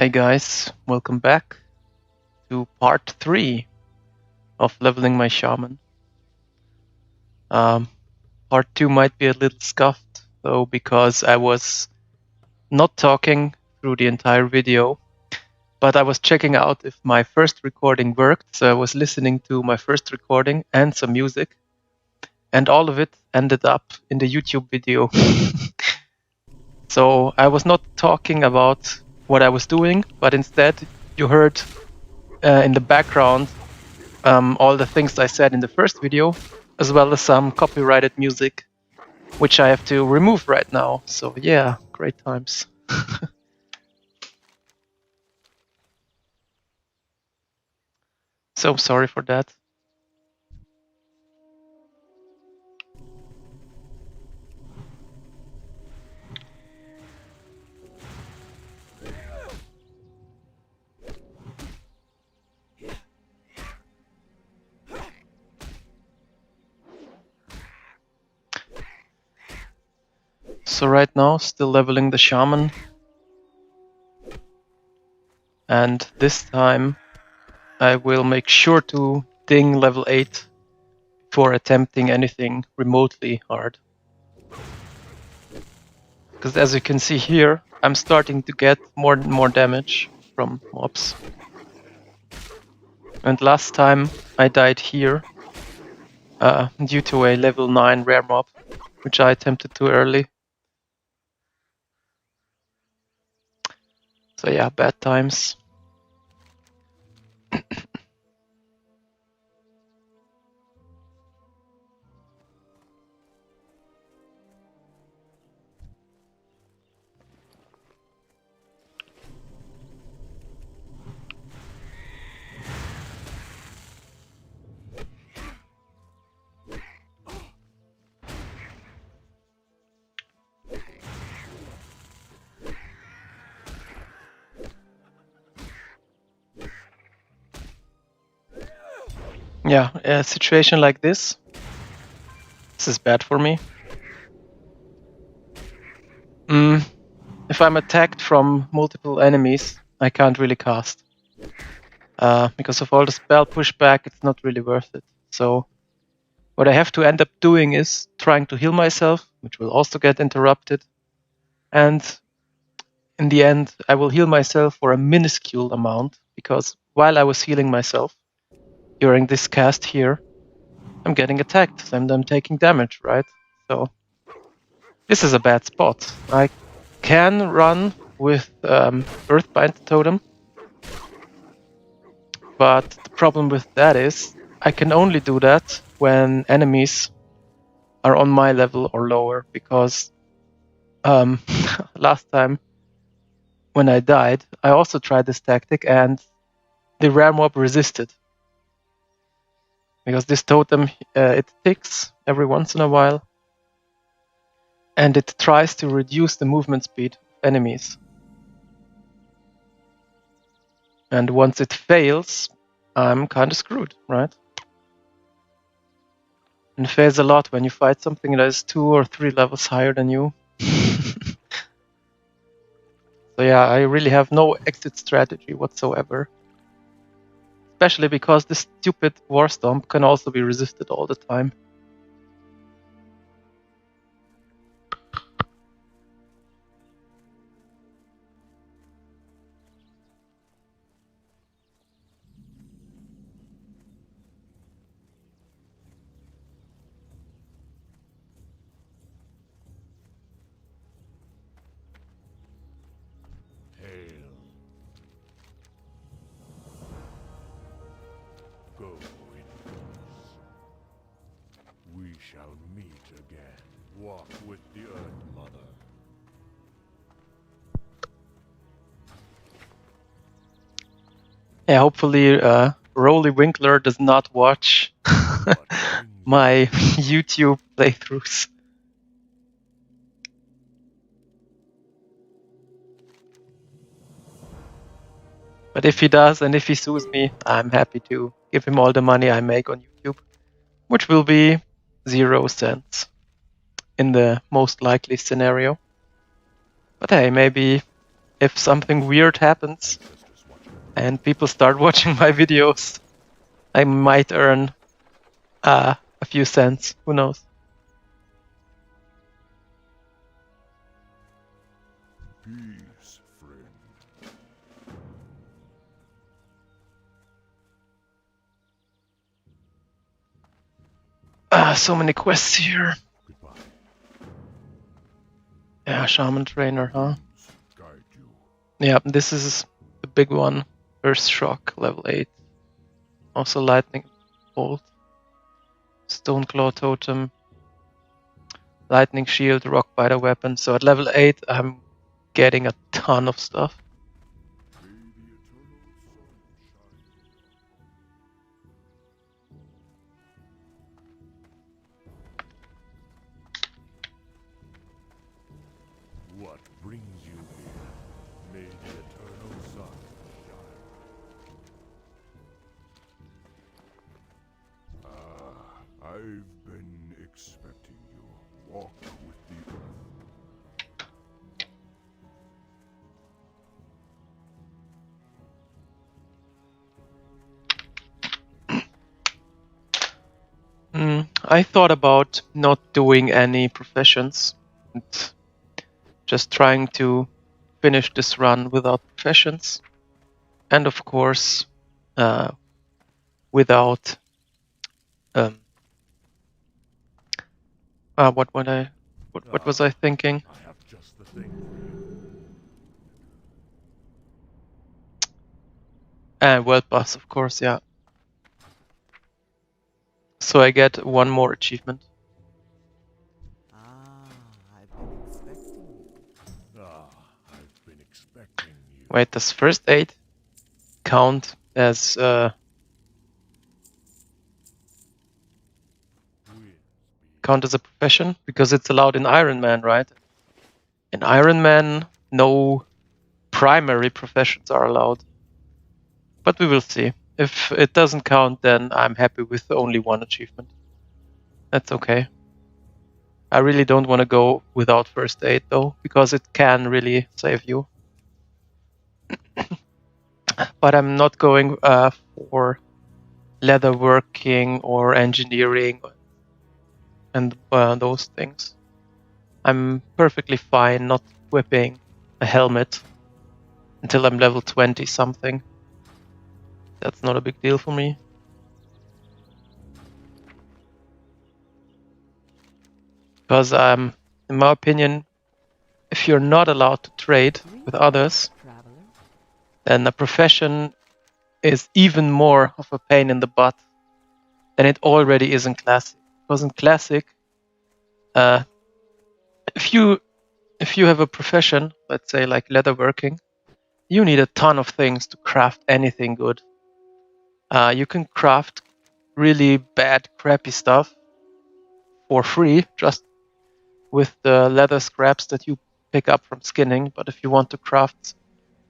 Hey guys, welcome back to part 3 of leveling my shaman. Part 2 might be a little scuffed though, because I was not talking through the entire video, but I was checking out if my first recording worked, so I was listening to my first recording and some music, and all of it ended up in the YouTube video. So I was not talking about what I was doing, but instead you heard in the background all the things I said in the first video, as well as some copyrighted music, which I have to remove right now. So yeah, great times. So sorry for that. So right now, still leveling the shaman. And this time, I will make sure to ding level 8 before attempting anything remotely hard. Because as you can see here, I'm starting to get more and more damage from mobs. And last time I died here due to a level 9 rare mob, which I attempted too early. So yeah, bad times. Yeah, a situation like this is bad for me. If I'm attacked from multiple enemies, I can't really cast. Because of all the spell pushback, it's not really worth it. So what I have to end up doing is trying to heal myself, which will also get interrupted. And in the end, I will heal myself for a minuscule amount, because while I was healing myself during this cast here, I'm getting attacked and I'm taking damage, right? So this is a bad spot. I can run with Earthbind Totem, but the problem with that is I can only do that when enemies are on my level or lower, because last time when I died, I also tried this tactic and the rare mob resisted. Because this totem, it ticks every once in a while, and it tries to reduce the movement speed of enemies. And once it fails, I'm kind of screwed, right? And it fails a lot when you fight something that is 2 or 3 levels higher than you. So yeah, I really have no exit strategy whatsoever. Especially because this stupid War Stomp can also be resisted all the time. Go in peace. We shall meet again. Walk with the Earth Mother. Yeah, hopefully Rolly Winkler does not watch my YouTube playthroughs. But if he does, and if he sues me, I'm happy to give him all the money I make on YouTube, which will be 0 cents in the most likely scenario. But hey, maybe if something weird happens and people start watching my videos, I might earn a few cents. Who knows? Peace, friend. So many quests here. Goodbye. Yeah, Shaman Trainer, huh? Guide you. Yeah, this is the big one. Earth Shock, level 8. Also Lightning Bolt. Stone Claw Totem. Lightning Shield, Rock Biter Weapon. So at level 8, I'm getting a ton of stuff. May the eternal sun shine. What brings you here? May the eternal sun shine. I've been expecting you. Walk with the earth. I thought about not doing any professions and just trying to finish this run without professions, and of course without what was I thinking? I have just the thing for you. World Boss, of course, yeah. So I get one more achievement. I've been expecting you. Wait, does first aid count as a profession? Because it's allowed in Iron Man, right? In Iron Man, no primary professions are allowed. But we will see. If it doesn't count, then I'm happy with only one achievement. That's okay. I really don't want to go without first aid though, because it can really save you. But I'm not going for leatherworking or engineering and those things. I'm perfectly fine not equipping a helmet until I'm level 20 something. That's not a big deal for me. Because in my opinion, if you're not allowed to trade with others, then a profession is even more of a pain in the butt than it already is in Classic. Because in Classic, if you have a profession, let's say like leatherworking, you need a ton of things to craft anything good. You can craft really bad, crappy stuff for free, just with the leather scraps that you pick up from skinning. But if you want to craft,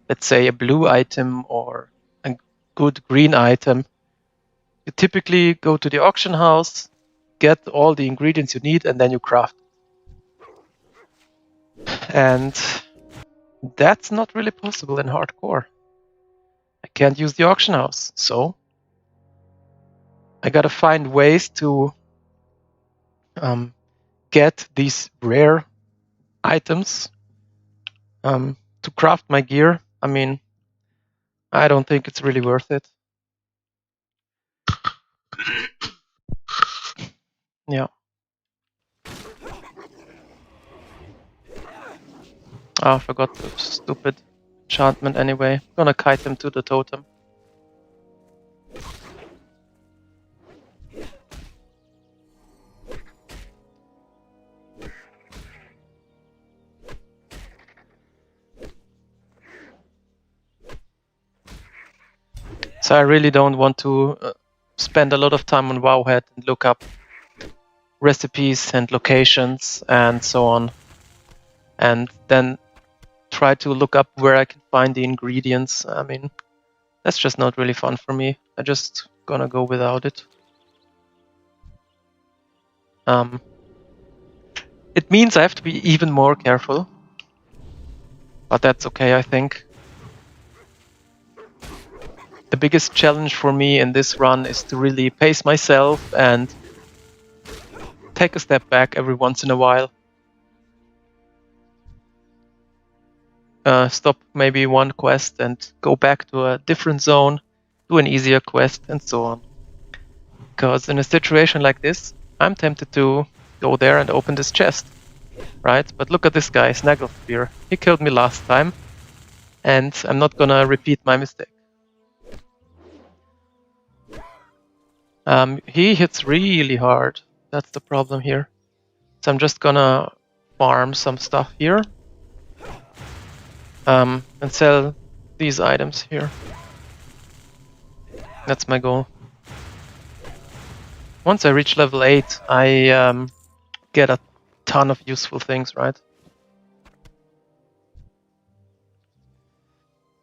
let's say, a blue item or a good green item, you typically go to the auction house, get all the ingredients you need, and then you craft. And that's not really possible in hardcore. I can't use the auction house, so I gotta find ways to get these rare items to craft my gear. I mean, I don't think it's really worth it. Yeah. Oh, I forgot the stupid enchantment anyway. I'm gonna kite him to the totem. So I really don't want to spend a lot of time on Wowhead and look up recipes and locations and so on, and then try to look up where I can find the ingredients. I mean, that's just not really fun for me. I'm just gonna go without it. It means I have to be even more careful. But that's okay, I think. The biggest challenge for me in this run is to really pace myself and take a step back every once in a while. Stop maybe one quest and go back to a different zone, do an easier quest, and so on. Because in a situation like this, I'm tempted to go there and open this chest, right? But look at this guy, Snagglespear. He killed me last time, and I'm not gonna repeat my mistake. He hits really hard. That's the problem here. So I'm just gonna farm some stuff here. And sell these items here. That's my goal. Once I reach level 8, I get a ton of useful things, right?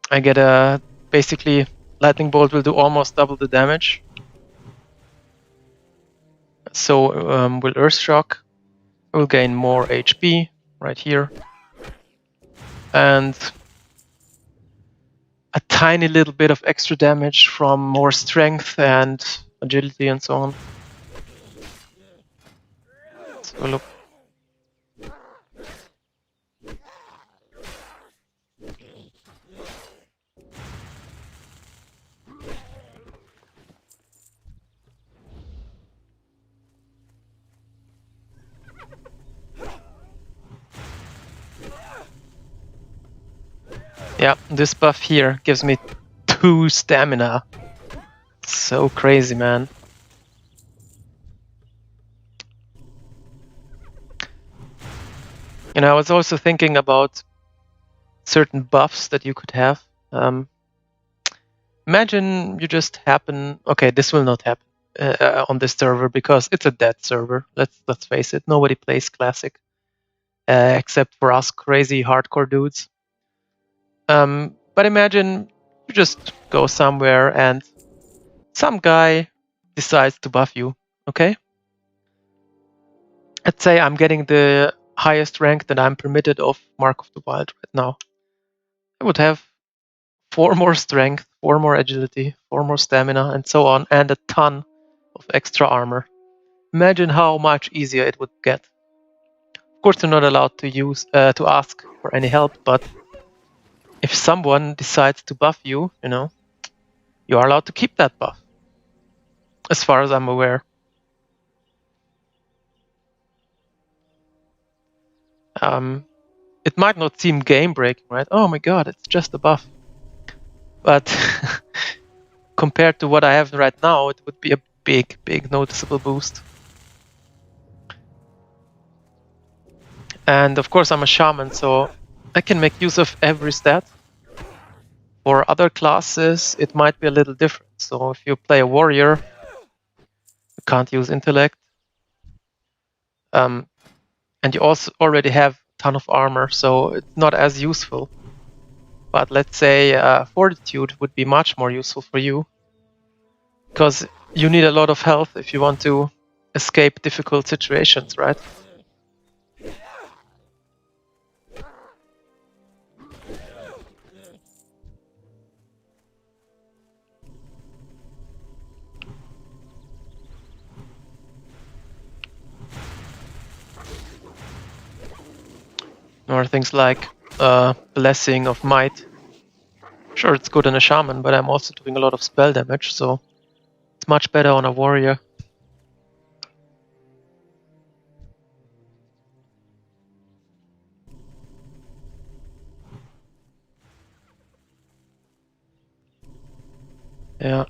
I get a... basically, Lightning Bolt will do almost double the damage. So will Earth Shock. I will gain more HP right here. And a tiny little bit of extra damage from more strength and agility and so on. So look. Yeah, this buff here gives me 2 stamina. So crazy, man. You know, I was also thinking about certain buffs that you could have. Imagine you just happen... Okay, this will not happen on this server because it's a dead server. Let's face it, nobody plays Classic except for us crazy hardcore dudes. But imagine you just go somewhere and some guy decides to buff you, okay? Let's say I'm getting the highest rank that I'm permitted of Mark of the Wild right now. I would have 4 more strength, 4 more agility, 4 more stamina, and so on, and a ton of extra armor. Imagine how much easier it would get. Of course, you're not allowed to ask for any help, but if someone decides to buff you, you know, you are allowed to keep that buff, as far as I'm aware. It might not seem game-breaking, right? Oh my god, it's just a buff. But compared to what I have right now, it would be a big noticeable boost. And of course I'm a shaman, so I can make use of every stat. For other classes, it might be a little different. So if you play a warrior, you can't use intellect. And you also already have a ton of armor, so it's not as useful. But let's say fortitude would be much more useful for you, because you need a lot of health if you want to escape difficult situations, right? Or things like Blessing of Might. Sure, it's good on a shaman, but I'm also doing a lot of spell damage, so it's much better on a warrior. Yeah.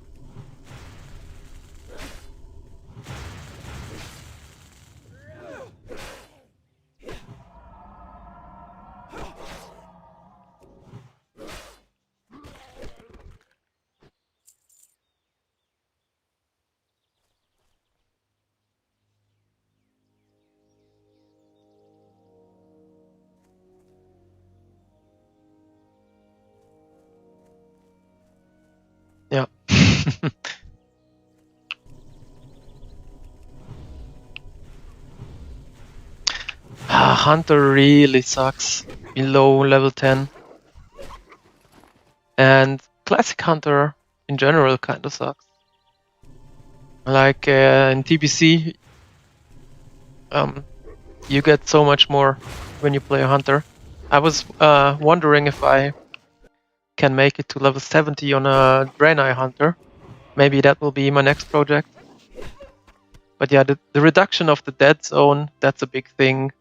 Yeah. Hunter really sucks below level 10. And Classic Hunter in general kind of sucks. Like in TBC, you get so much more when you play a Hunter. I was wondering if I can make it to level 70 on a Draenei Hunter. Maybe that will be my next project. But yeah, the reduction of the dead zone, that's a big thing.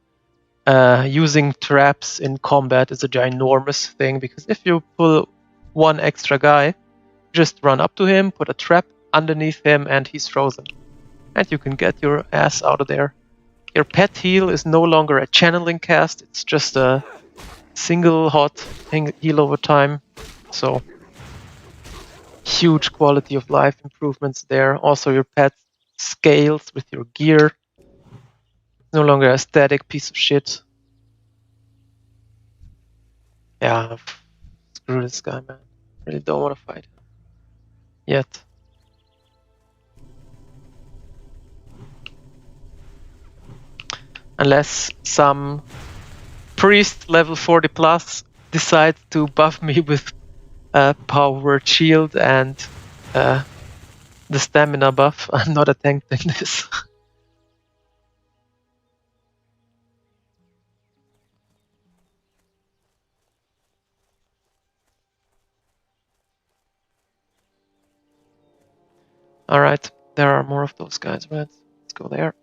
Using traps in combat is a ginormous thing, because if you pull one extra guy, just run up to him, put a trap underneath him, and he's frozen. And you can get your ass out of there. Your pet heal is no longer a channeling cast, it's just a single hot heal over time. So, huge quality of life improvements there. Also, your pet scales with your gear. No longer a static piece of shit. Yeah, screw this guy, man. Really don't want to fight him. Yet. Unless some priest level 40 plus decides to buff me with a power shield and the stamina buff. I'm not a tank in this. Alright, there are more of those guys, right? Let's go there.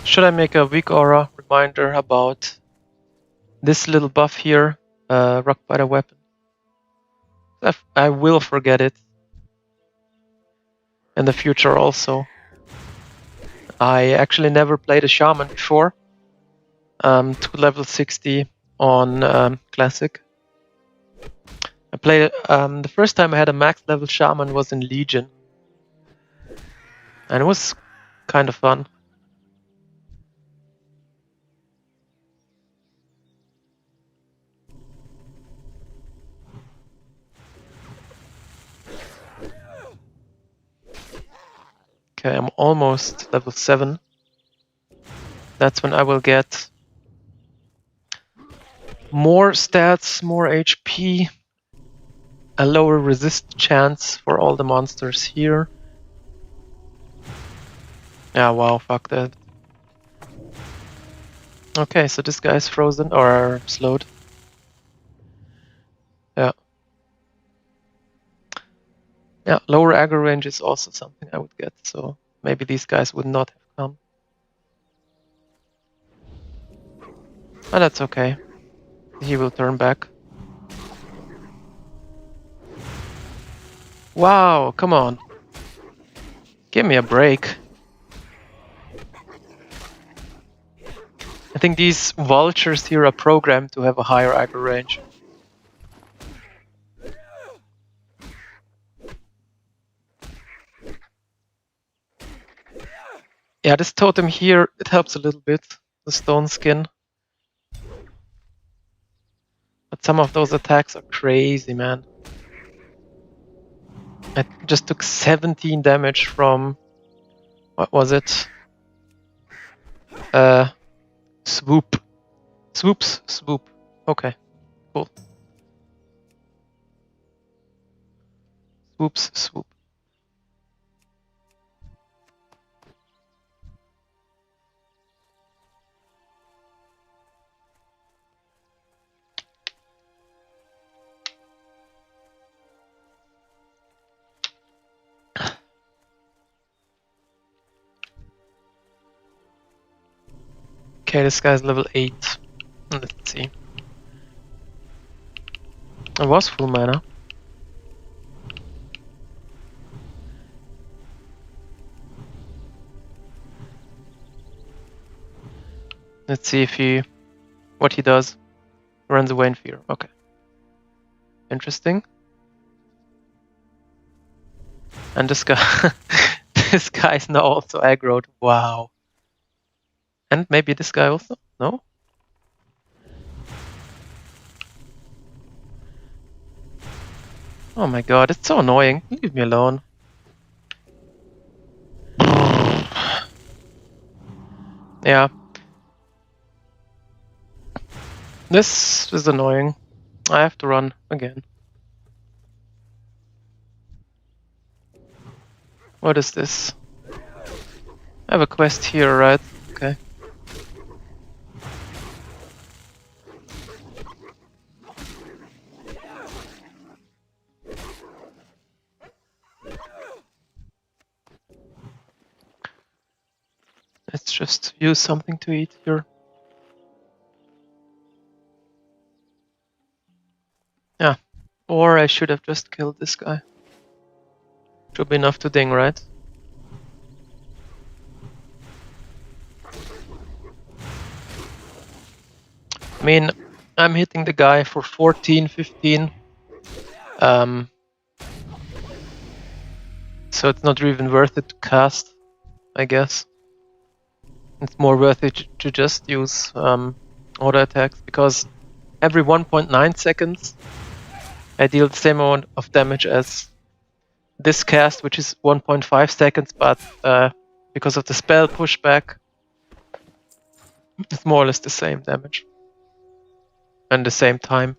Should I make a weak aura reminder about this little buff here, rock biter weapon? I will forget it in the future also. I actually never played a Shaman before. To level 60 on Classic. I played the first time I had a max level Shaman was in Legion. And it was kind of fun. Okay, I'm almost level 7. That's when I will get more stats, more HP, a lower resist chance for all the monsters here. Yeah, wow, fuck that. Okay, so this guy's frozen or slowed. Yeah. Yeah, lower aggro range is also something I would get, so maybe these guys would not have come. But that's okay. He will turn back. Wow, come on. Give me a break. I think these vultures here are programmed to have a higher aggro range. Yeah, this totem here, it helps a little bit, the stone skin. But some of those attacks are crazy, man. I just took 17 damage from, what was it? Swoop. Swoop. Okay, cool. Swoop. Okay, this guy's level 8. Let's see. I was full mana. Let's see if what he does. Runs away in fear. Okay. Interesting. And this guy, this guy is now also aggroed. Wow. And maybe this guy also? No? Oh my god, it's so annoying. Leave me alone. Yeah. This is annoying. I have to run again. What is this? I have a quest here, right? Okay. Let's just use something to eat here. Yeah. Or I should have just killed this guy. Should be enough to ding, right? I mean, I'm hitting the guy for 14, 15. So it's not even worth it to cast, I guess. It's more worth it to just use auto attacks, because every 1.9 seconds I deal the same amount of damage as this cast, which is 1.5 seconds, but because of the spell pushback, it's more or less the same damage and the same time.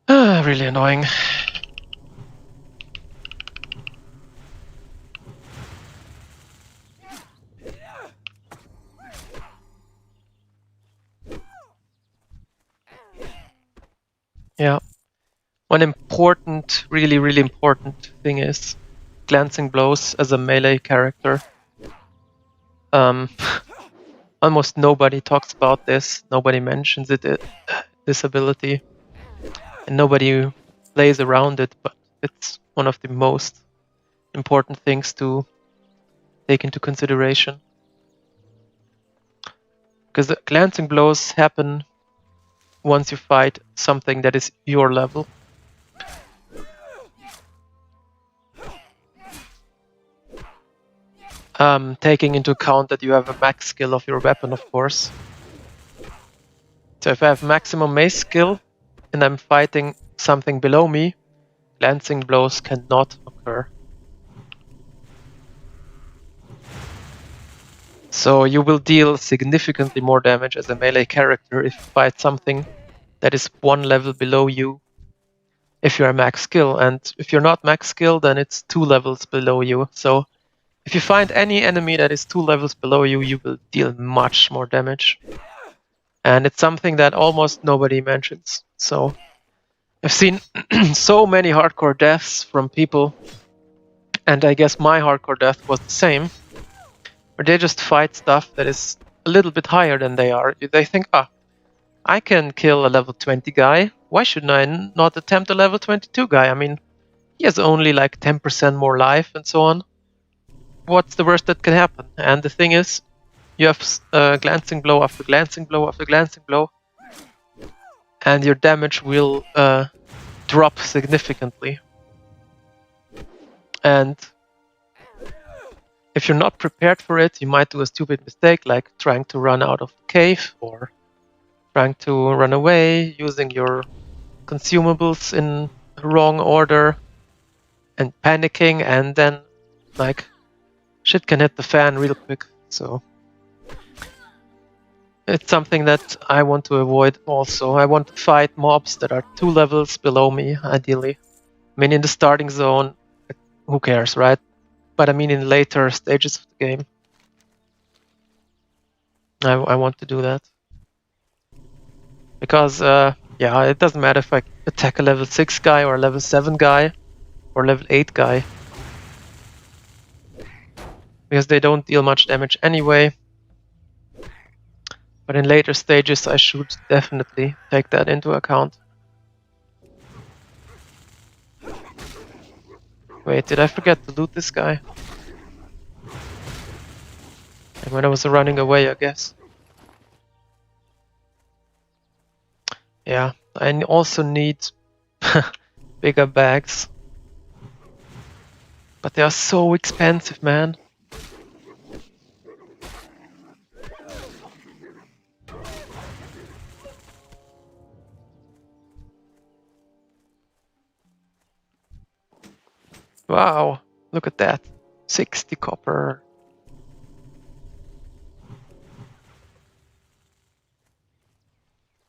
Really annoying. Yeah. One important, really important thing is glancing blows as a melee character. Almost nobody talks about this, nobody mentions it, this ability, and nobody plays around it, but it's one of the most important things to take into consideration. Because the glancing blows happen once you fight something that is your level. Taking into account that you have a max skill of your weapon, of course. So if I have maximum mace skill and I'm fighting something below me, glancing blows cannot occur. So you will deal significantly more damage as a melee character if you fight something that is one level below you, if you're max skill. And if you're not max skill, then it's 2 levels below you. So if you find any enemy that is 2 levels below you, you will deal much more damage. And it's something that almost nobody mentions. So I've seen so many hardcore deaths from people, and I guess my hardcore death was the same, where they just fight stuff that is a little bit higher than they are. They think, I can kill a level 20 guy. Why shouldn't I not attempt a level 22 guy? I mean, he has only like 10% more life and so on. What's the worst that can happen? And the thing is, you have glancing blow after glancing blow after glancing blow, and your damage will drop significantly. And if you're not prepared for it, you might do a stupid mistake, like trying to run out of the cave or trying to run away, using your consumables in the wrong order, and panicking, and then like shit can hit the fan real quick. So it's something that I want to avoid also. I want to fight mobs that are 2 levels below me, ideally. I mean, in the starting zone, who cares, right? But I mean, in later stages of the game, I want to do that. Because, yeah, it doesn't matter if I attack a level 6 guy or a level 7 guy or level 8 guy. Because they don't deal much damage anyway. But in later stages, I should definitely take that into account. Wait, did I forget to loot this guy? And when I was running away, I guess. Yeah, I also need bigger bags. But they are so expensive, man. Wow, look at that. 60 copper.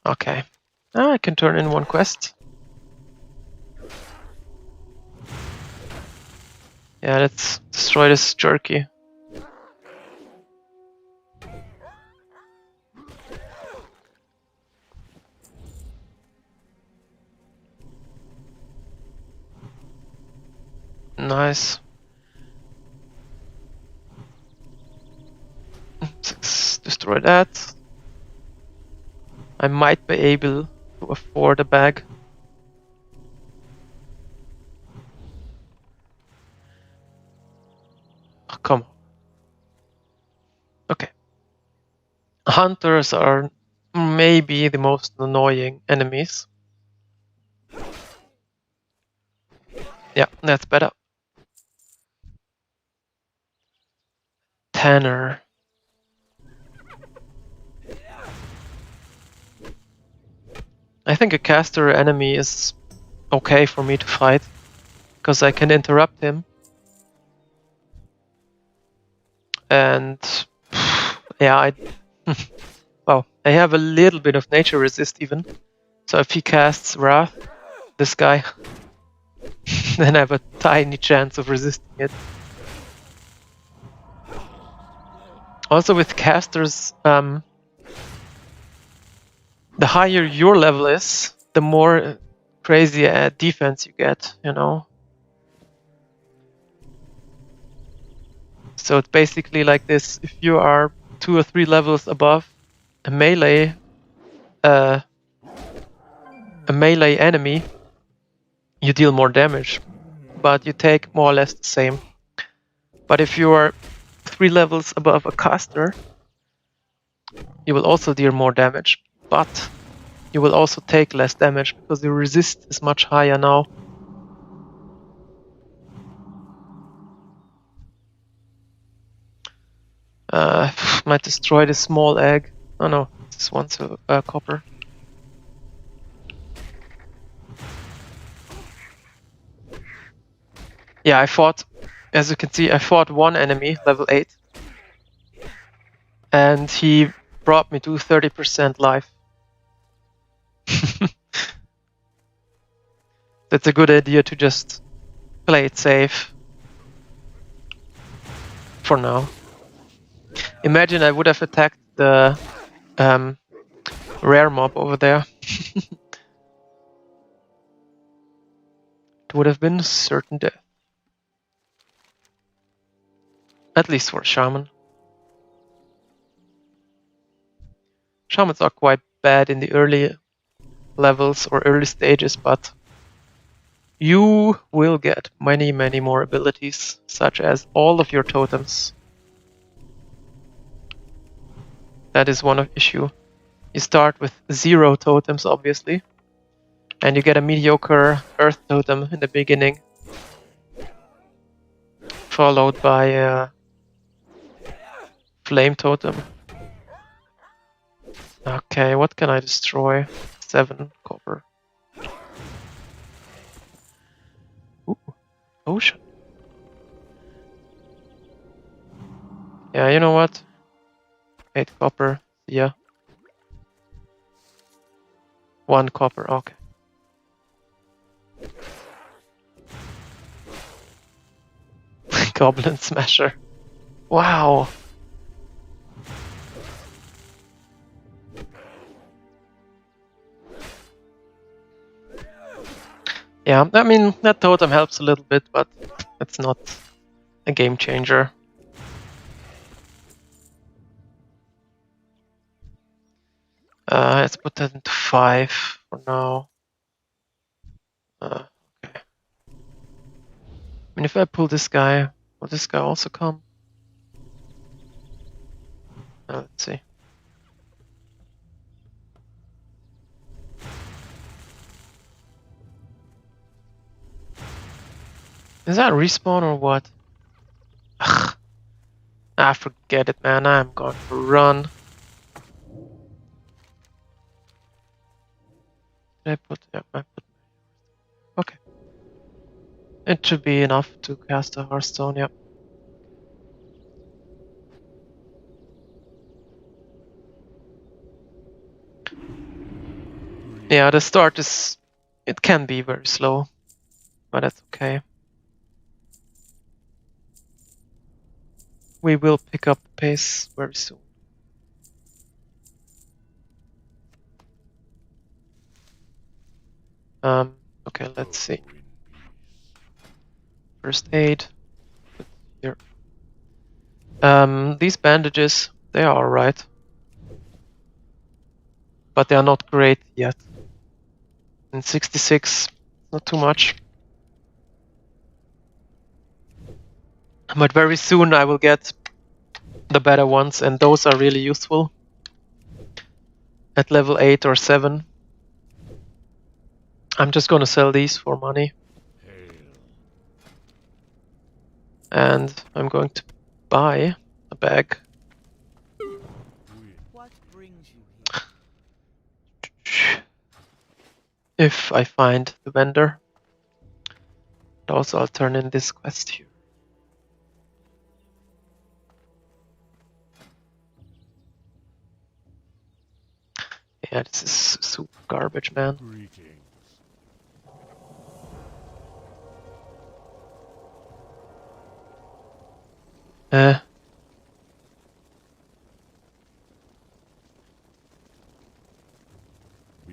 Okay. I can turn in one quest. Yeah, let's destroy this jerky. Nice. Let's destroy that. I might be able to afford a bag. Oh, come on. Okay. Hunters are maybe the most annoying enemies. Yeah, that's better. Tanner. I think a caster enemy is okay for me to fight, because I can interrupt him. And yeah, well, I have a little bit of nature resist even. So if he casts Wrath, this guy, then I have a tiny chance of resisting it. Also with casters, the higher your level is, the more crazy defense you get, you know? So it's basically like this: if you are 2 or 3 levels above a melee enemy, you deal more damage, but you take more or less the same. But if you are 3 levels above a caster, you will also deal more damage, but you will also take less damage because the resist is much higher now. Might destroy the small egg. Oh no, this one's a copper. Yeah, as you can see, I fought one enemy, level 8. And he brought me to 30% life. That's a good idea to just play it safe. For now. Imagine I would have attacked the rare mob over there. It would have been certain death. At least for a shaman. Shamans are quite bad in the early levels or early stages, but you will get many, many more abilities, such as all of your totems. That is one issue. You start with 0 totems, obviously, and you get a mediocre earth totem in the beginning, followed by a flame totem. Okay, what can I destroy? 7 copper. Ooh, ocean. Yeah, you know what? 8 copper. Yeah. 1 copper, okay. Goblin Smasher. Wow. Yeah, I mean, that totem helps a little bit, but it's not a game changer. Let's put that into 5 for now. Okay. I mean, if I pull this guy, will this guy also come? Let's see. Is that respawn or what? Ugh. Ah, forget it, man. I'm going to run. Did I put? Yeah, I put. Okay. It should be enough to cast a Hearthstone. Yep. Yeah, the start is. It can be very slow, but that's okay. We will pick up pace very soon. Okay, let's see. First aid. Put here. These bandages, they are alright. But they are not great yet. And 66, not too much. But very soon I will get the better ones, and those are really useful. At level 8 or 7. I'm just gonna sell these for money. And I'm going to buy a bag. What brings you here? If I find the vendor. And also I'll turn in this quest here. Yeah, this is super garbage, man.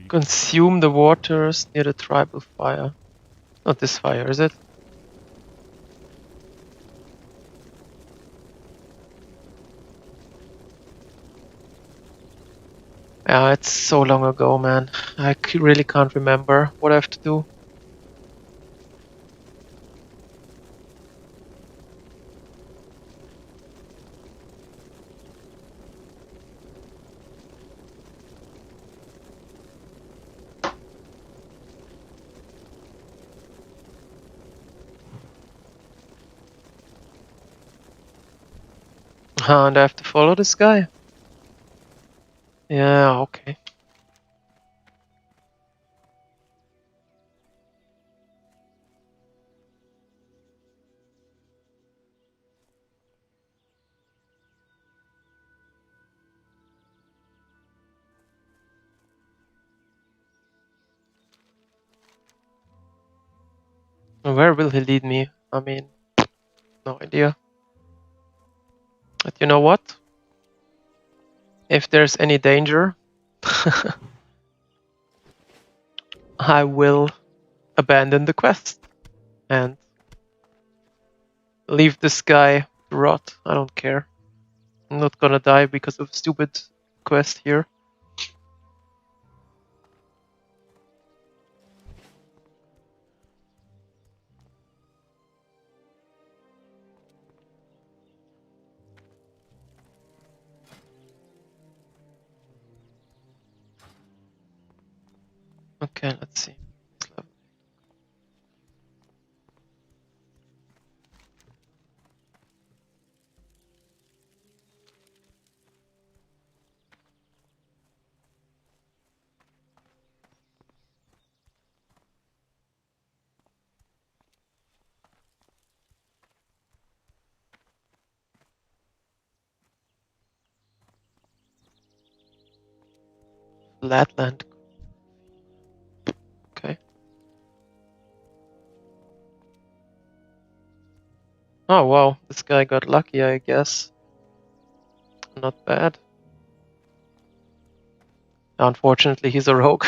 Consume the waters near the tribal fire. Not this fire, is it? Yeah, it's so long ago, man. I really can't remember what I have to do. And I have to follow this guy? Yeah, okay. Where will he lead me? I mean, no idea. But you know what? If there's any danger, I will abandon the quest and leave this guy to rot. I don't care. I'm not gonna die because of stupid quest here. Okay, let's see. Flatland. Okay. Oh wow, this guy got lucky, I guess. Not bad. Unfortunately, he's a rogue.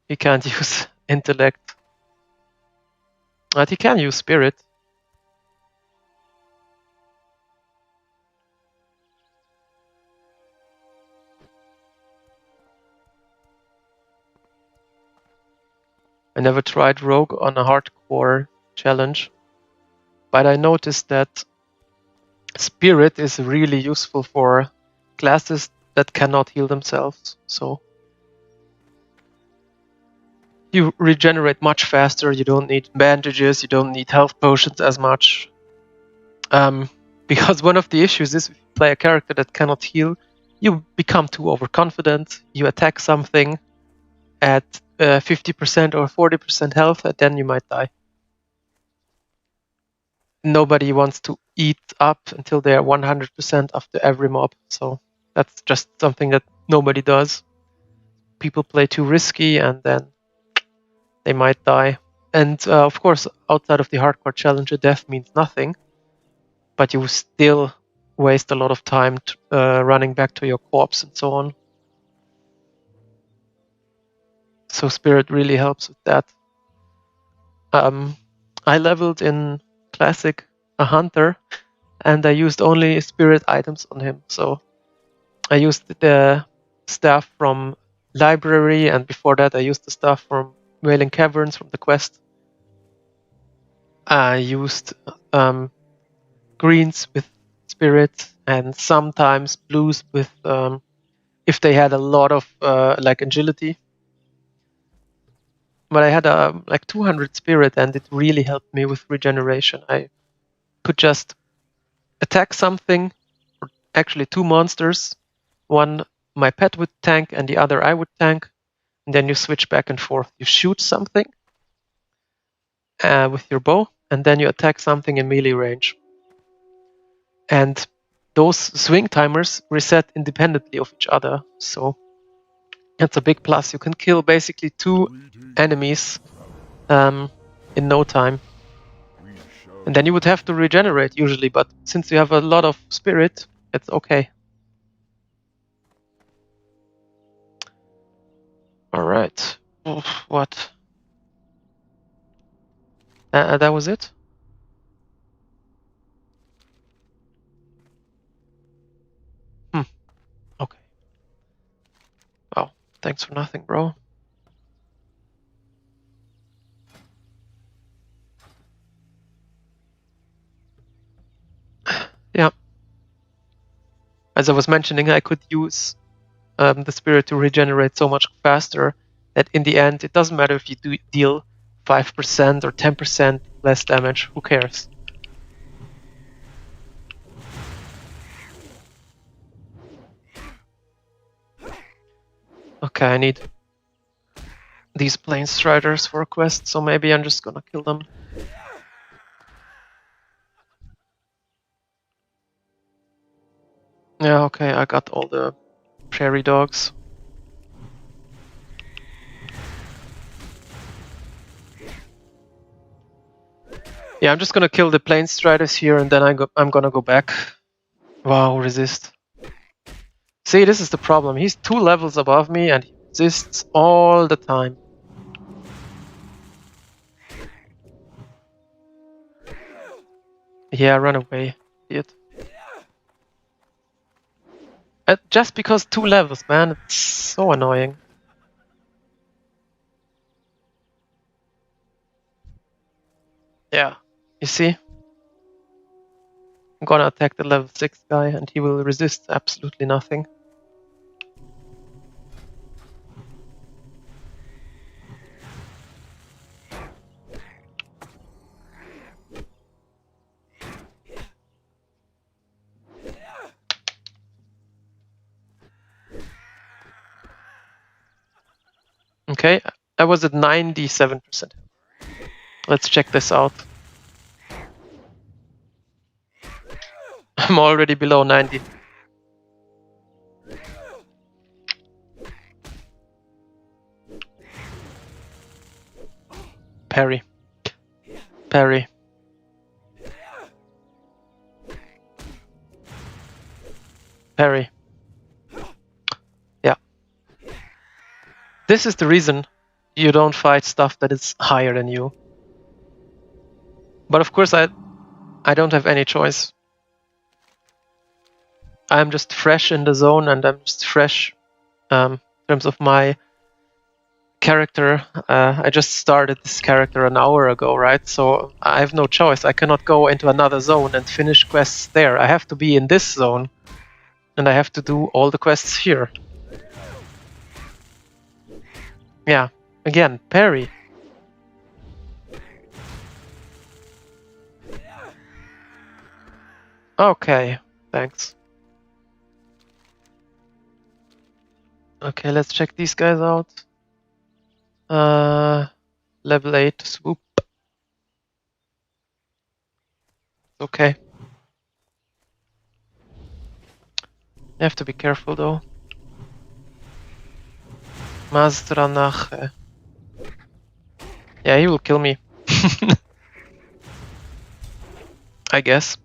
He can't use intellect. But he can use spirit. I never tried rogue on a hardcore challenge, but I noticed that spirit is really useful for classes that cannot heal themselves. So you regenerate much faster. You don't need bandages. You don't need health potions as much. Because one of the issues is if you play a character that cannot heal, you become too overconfident. You attack something at 50% or 40% health, and then you might die. Nobody wants to eat up until they're 100% after every mob, so that's just something that nobody does. People play too risky, and then they might die. And of course, outside of the hardcore challenger, death means nothing, but you still waste a lot of time running back to your corpse and so on. So Spirit really helps with that. I leveled in Classic a Hunter, and I used only Spirit items on him. So I used the staff from Library, and before that I used the stuff from Wailing Caverns from the quest. I used greens with Spirit, and sometimes blues with if they had a lot of like agility. But I had like 200 Spirit, and it really helped me with regeneration. I could just attack something, or actually two monsters. One my pet would tank, and the other I would tank. And then you switch back and forth. You shoot something with your bow, and then you attack something in melee range. And those swing timers reset independently of each other, so that's a big plus. You can kill basically two enemies in no time. And then you would have to regenerate usually, but since you have a lot of Spirit, it's okay. Alright. What? That was it? Okay. Wow. Thanks for nothing, bro. Yeah. As I was mentioning, I could use the Spirit to regenerate so much faster that in the end, it doesn't matter if you do deal 5% or 10% less damage. Who cares? Okay, I need these Plane Striders for a quest, so maybe I'm just gonna kill them. Yeah, okay, I got all the prairie dogs. Yeah, I'm just gonna kill the Plane Striders here, and then I'm gonna go back. Wow, resist. See, this is the problem. He's 2 levels above me, and he resists all the time. Yeah, run away, idiot. Just because 2 levels, man, it's so annoying. Yeah, you see? I'm gonna attack the level 6 guy, and he will resist absolutely nothing. Okay, I was at 97%. Let's check this out. I'm already below 90. Parry. Parry. Parry. Yeah. This is the reason you don't fight stuff that is higher than you. But of course I don't have any choice. I'm just fresh in the zone, and I'm just fresh in terms of my character. I just started this character an hour ago, right? So I have no choice. I cannot go into another zone and finish quests there. I have to be in this zone, and I have to do all the quests here. Yeah, Again, parry. Okay, thanks. Okay, let's check these guys out. Level 8 swoop. Okay. You have to be careful though. Mazdranache. Yeah, he will kill me. I guess.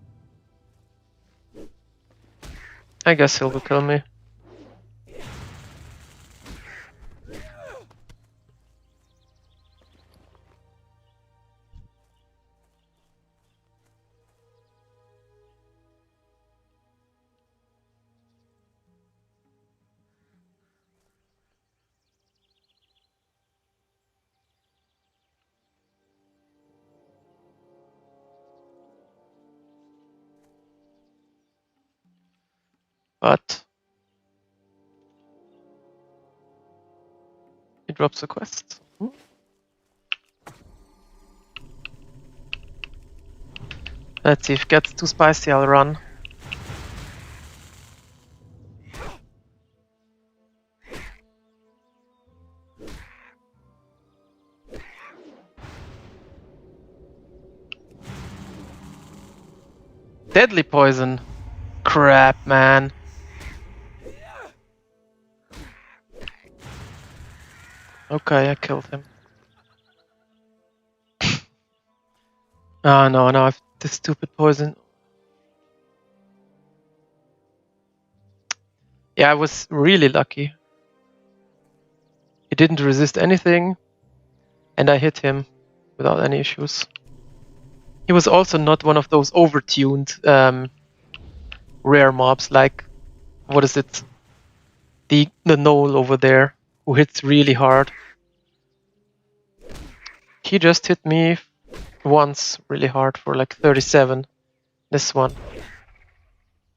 I guess he'll kill me. But he drops a quest. Let's see, if it gets too spicy, I'll run. Deadly poison. Crap, man. Okay, I killed him. Oh no, now I've this stupid poison. Yeah, I was really lucky. He didn't resist anything, and I hit him without any issues. He was also not one of those overtuned rare mobs like, what is it? The knoll over there, who hits really hard. He just hit me once really hard for like 37. This one.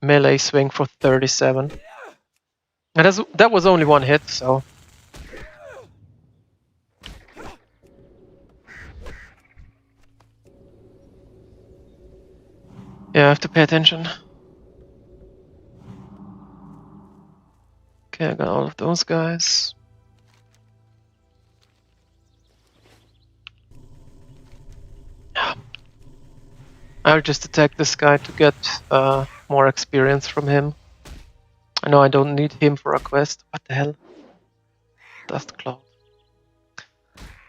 Melee swing for 37. And that was only one hit, so... Yeah, I have to pay attention. Okay, I got all of those guys. I'll just attack this guy to get more experience from him. I know I don't need him for a quest. What the hell? Dust cloud.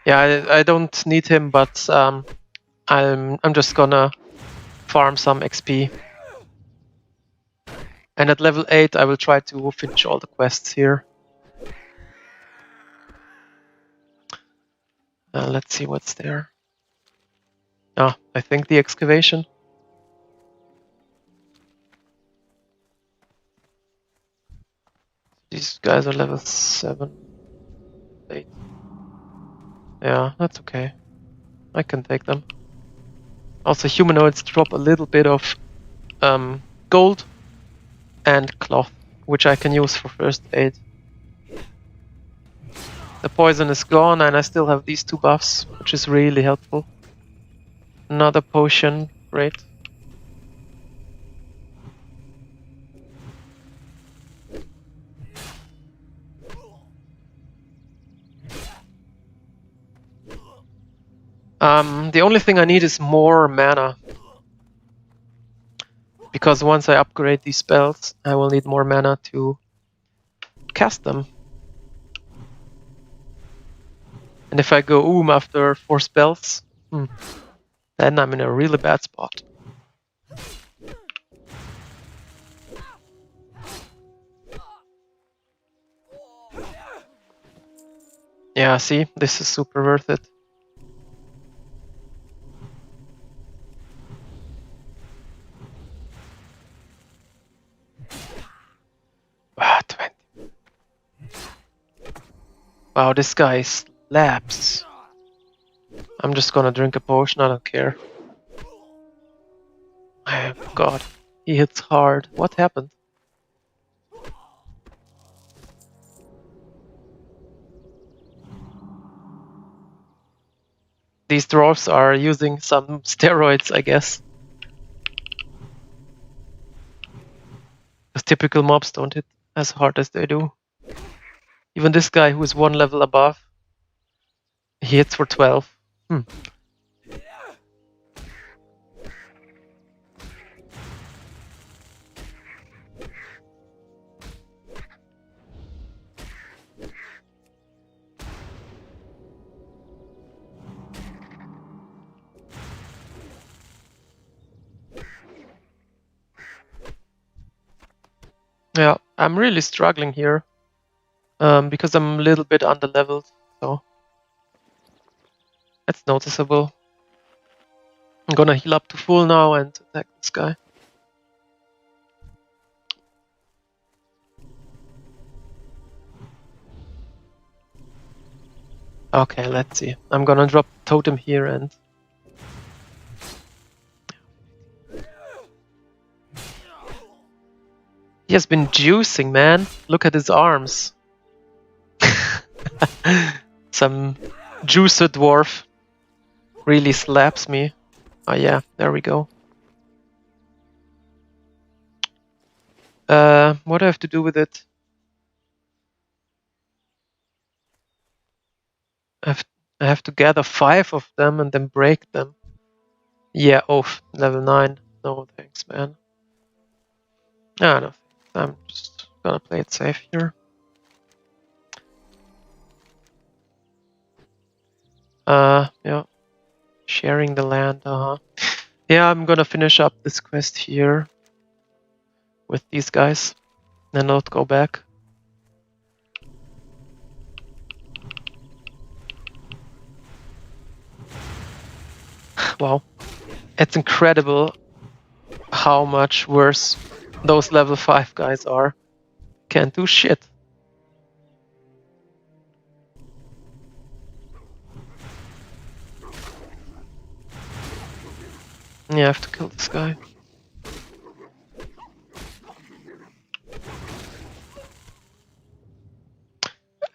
Yeah, I don't need him, but I'm just gonna farm some XP. And at level 8 I will try to finish all the quests here. Let's see what's there. Ah, I think the excavation. These guys are level 7, 8. Yeah, that's okay. I can take them. Also, humanoids drop a little bit of gold and cloth, which I can use for first aid. The poison is gone and I still have these 2 buffs, which is really helpful. Another potion, great. The only thing I need is more mana. Because once I upgrade these spells, I will need more mana to cast them. And if I go after 4 spells, then I'm in a really bad spot. Yeah, see, this is super worth it. Ah, 20. Wow, this guy slaps. I'm just gonna drink a potion, I don't care. Oh god, he hits hard. What happened? These dwarves are using some steroids, I guess. Because typical mobs don't hit as hard as they do. Even this guy who is 1 level above, he hits for 12. Yeah, I'm really struggling here. Because I'm a little bit underleveled, so that's noticeable. I'm gonna heal up to full now and attack this guy. Okay, let's see. I'm gonna drop totem here and... He has been juicing, man. Look at his arms. Some juicer dwarf really slaps me. Oh yeah, there we go. What do I have to do with it? I have to gather 5 of them and then break them. Yeah, level 9. No thanks, man. No, I'm just gonna play it safe here. Yeah. Sharing the land, Yeah, I'm gonna finish up this quest here with these guys, and not go back. Wow. It's incredible how much worse those level 5 guys are. Can't do shit. Yeah, I have to kill this guy.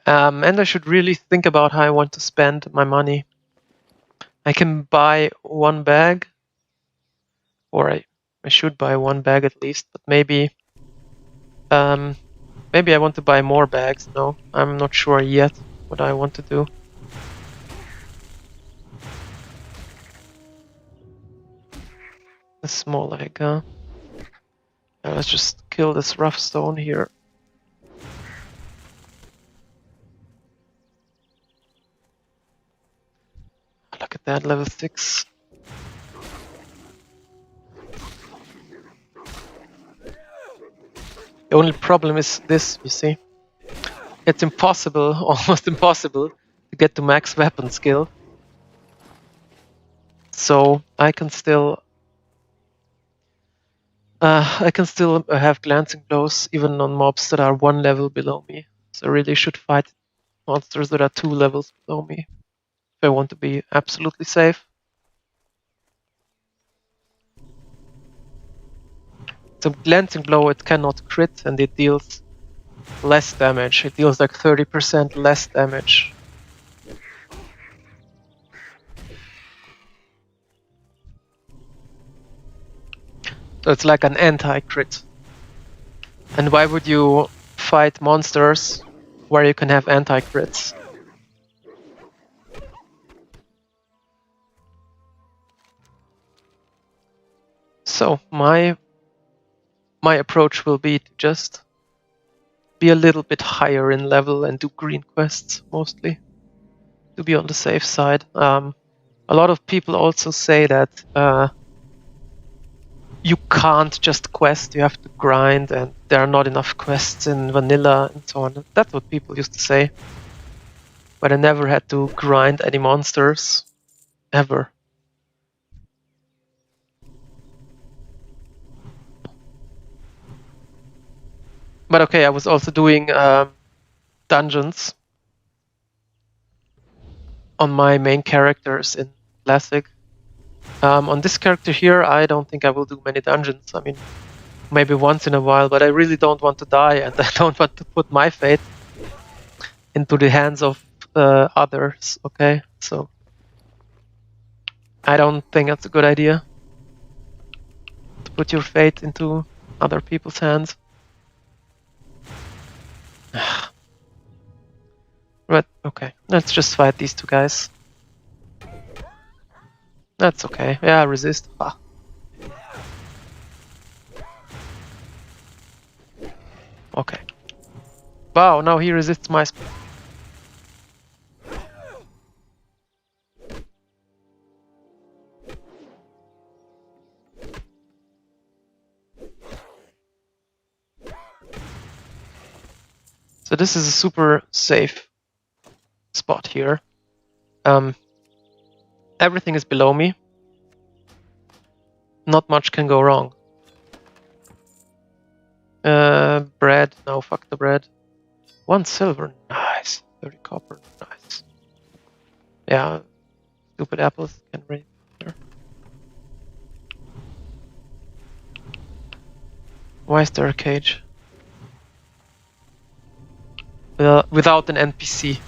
And I should really think about how I want to spend my money. I can buy 1 bag, or I should buy 1 bag at least, but maybe maybe I want to buy more bags. No, I'm not sure yet what I want to do. A small egg, huh? Let's just kill this rough stone here. Look at that, level 6. The only problem is this, you see. It's impossible, almost impossible, to get to max weapon skill. So I can still have glancing blows even on mobs that are 1 level below me. So I really should fight monsters that are 2 levels below me if I want to be absolutely safe. So glancing blow, it cannot crit and it deals less damage. It deals like 30% less damage. So it's like an anti-crit. And why would you fight monsters where you can have anti-crits? So my approach will be to just be a little bit higher in level and do green quests mostly, to be on the safe side. A lot of people also say that you can't just quest, you have to grind, and there are not enough quests in vanilla and so on. That's what people used to say. But I never had to grind any monsters, ever. But okay, I was also doing dungeons on my main characters in Classic. On this character here, I don't think I will do many dungeons. I mean, maybe once in a while, but I really don't want to die, and I don't want to put my fate into the hands of others, okay? So I don't think that's a good idea. To put your fate into other people's hands. But okay, let's just fight these two guys. That's okay. Yeah, resist. Ah. Okay. Wow, now he resists my spell. So this is a super safe spot here. Everything is below me. Not much can go wrong. Bread. No, fuck the bread. 1 silver. Nice. 30 copper. Nice. Yeah, stupid apples can raise there. Why is there a cage? Without an NPC.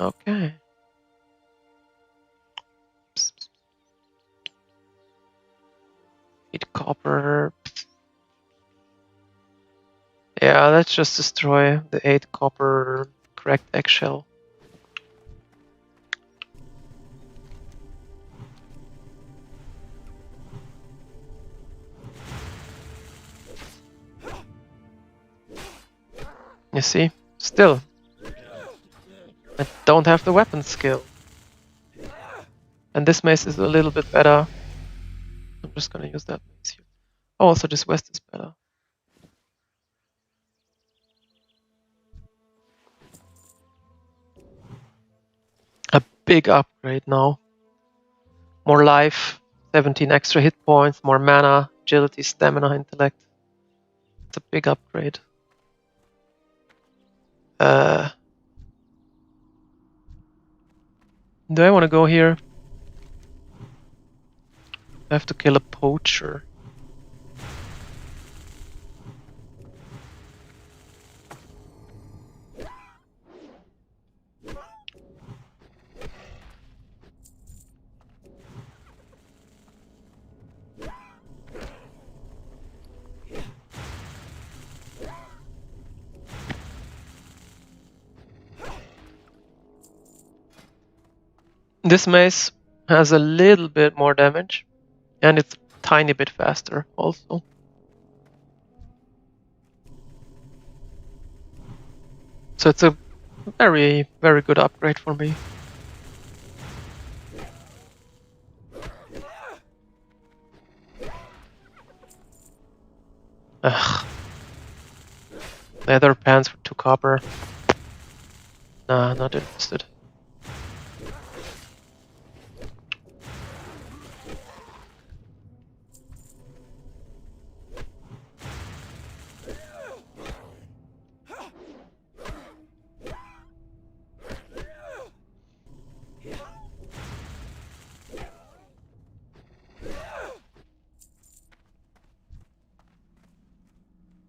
Okay. Psst, psst. 8 copper. Yeah, let's just destroy the 8 copper cracked eggshell. You see? Still. I don't have the weapon skill. And this mace is a little bit better. I'm just gonna use that mace here. Oh, also this west is better. A big upgrade now. More life, 17 extra hit points, more mana, agility, stamina, intellect. It's a big upgrade. Do I want to go here? I have to kill a poacher. This mace has a little bit more damage, and it's a tiny bit faster also. So it's a very, very good upgrade for me. Ugh. Leather pants for 2 copper. Nah, not interested.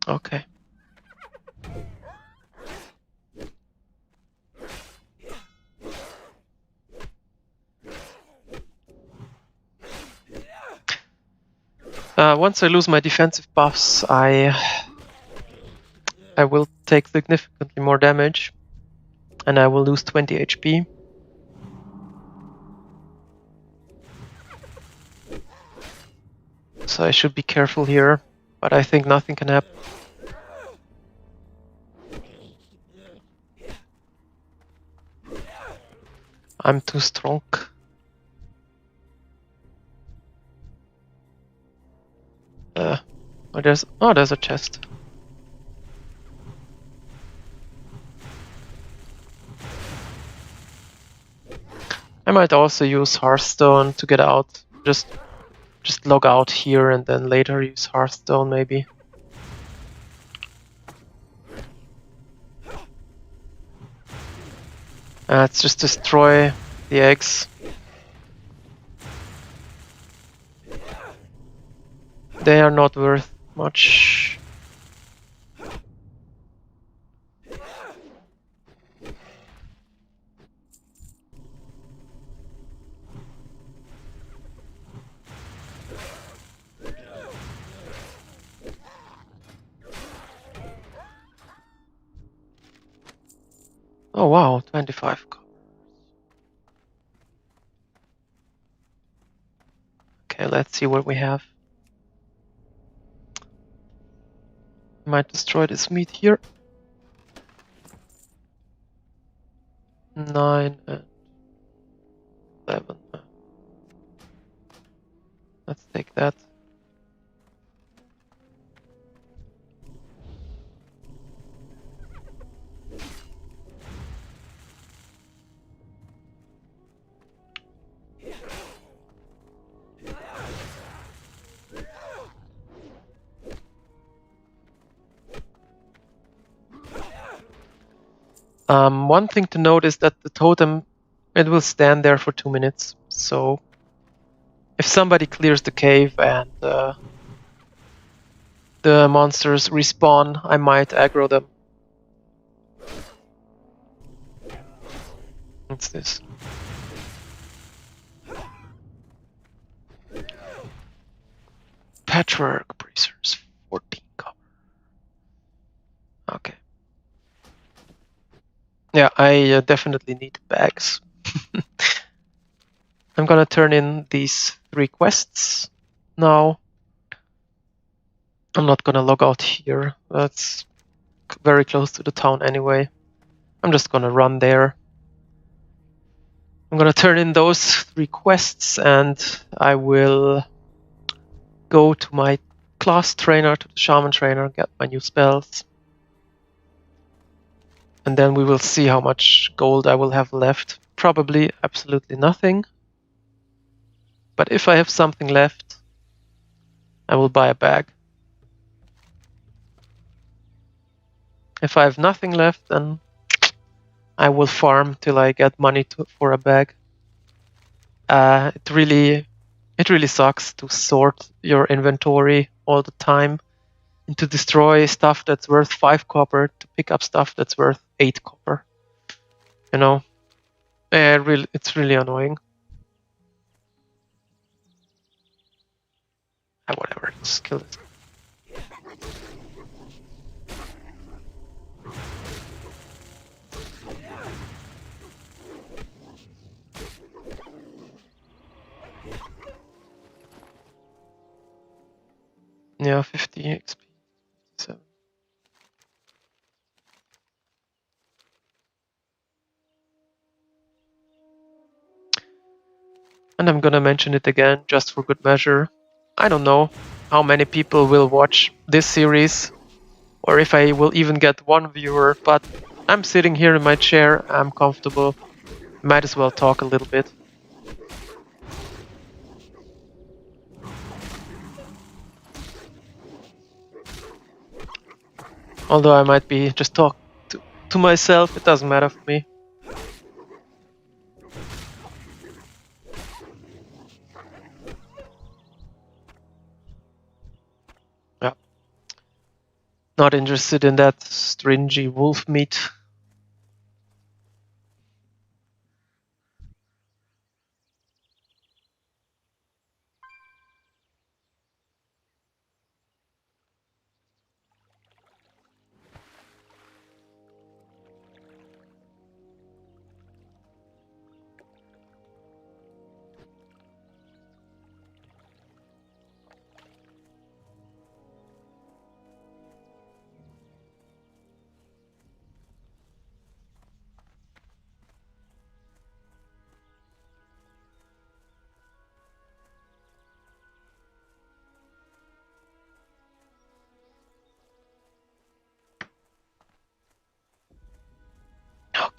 Okay. Once I lose my defensive buffs, I will take significantly more damage, and I will lose 20 HP. So I should be careful here, but I think nothing can happen. I'm too strong. There's a chest. I might also use Hearthstone to get out. Just log out here and then later use Hearthstone maybe. Let's just destroy the eggs. They are not worth much. Oh wow, 25 copper. Okay, let's see what we have. Might destroy this meat here. 9 and 11. Let's take that. One thing to note is that the totem, it will stand there for 2 minutes. So if somebody clears the cave and the monsters respawn, I might aggro them. What's this? Patchwork bracers, 14 copper. Okay. Yeah, I definitely need bags. I'm gonna turn in these 3 quests now. I'm not gonna log out here. That's very close to the town anyway. I'm just gonna run there. I'm gonna turn in those 3 quests and I will go to my class trainer, to the Shaman trainer, get my new spells. And then we will see how much gold I will have left. Probably absolutely nothing. But if I have something left, I will buy a bag. If I have nothing left, then I will farm till I get money for a bag. It really sucks to sort your inventory all the time and to destroy stuff that's worth 5 copper to pick up stuff that's worth 8 copper. You know, it's really annoying. Whatever, let's kill this. Yeah, 50 XP. 7. And I'm gonna mention it again, just for good measure. I don't know how many people will watch this series, or if I will even get one viewer, but I'm sitting here in my chair, I'm comfortable. Might as well talk a little bit. Although I might be just talk to myself, it doesn't matter for me. Yeah. Not interested in that stringy wolf meat.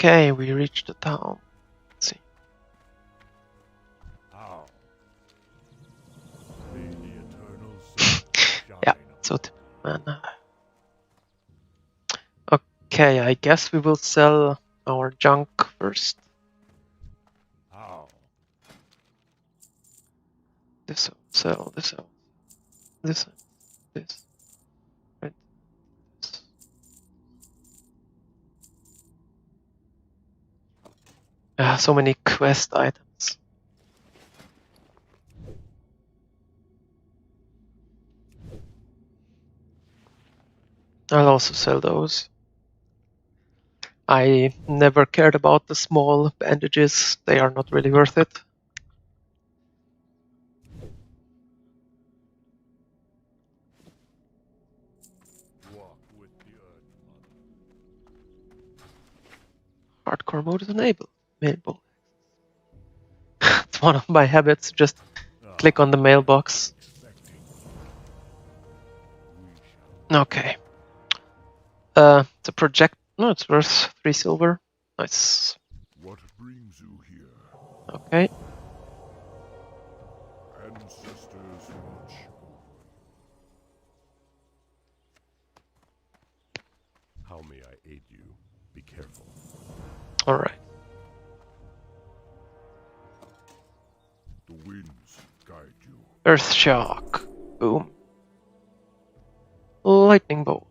Okay, we reached the town. Let's see. How? May the eternal sun Yeah, shine so man. Okay, I guess we will sell our junk first. How? This, sell, this, this, this. Right. This. So many quest items. I'll also sell those. I never cared about the small bandages. They are not really worth it. Walk with the earth, mother. Hardcore mode is enabled. Mailbox. It's one of my habits. Just click on the mailbox. Expecting. We shall. Okay. It's a project. No, it's worth 3 silver. Nice. What brings you here? Okay. Ancestors watch over. How may I aid you? Be careful. All right. The winds guide you. Earth shock. Boom. Lightning bolt.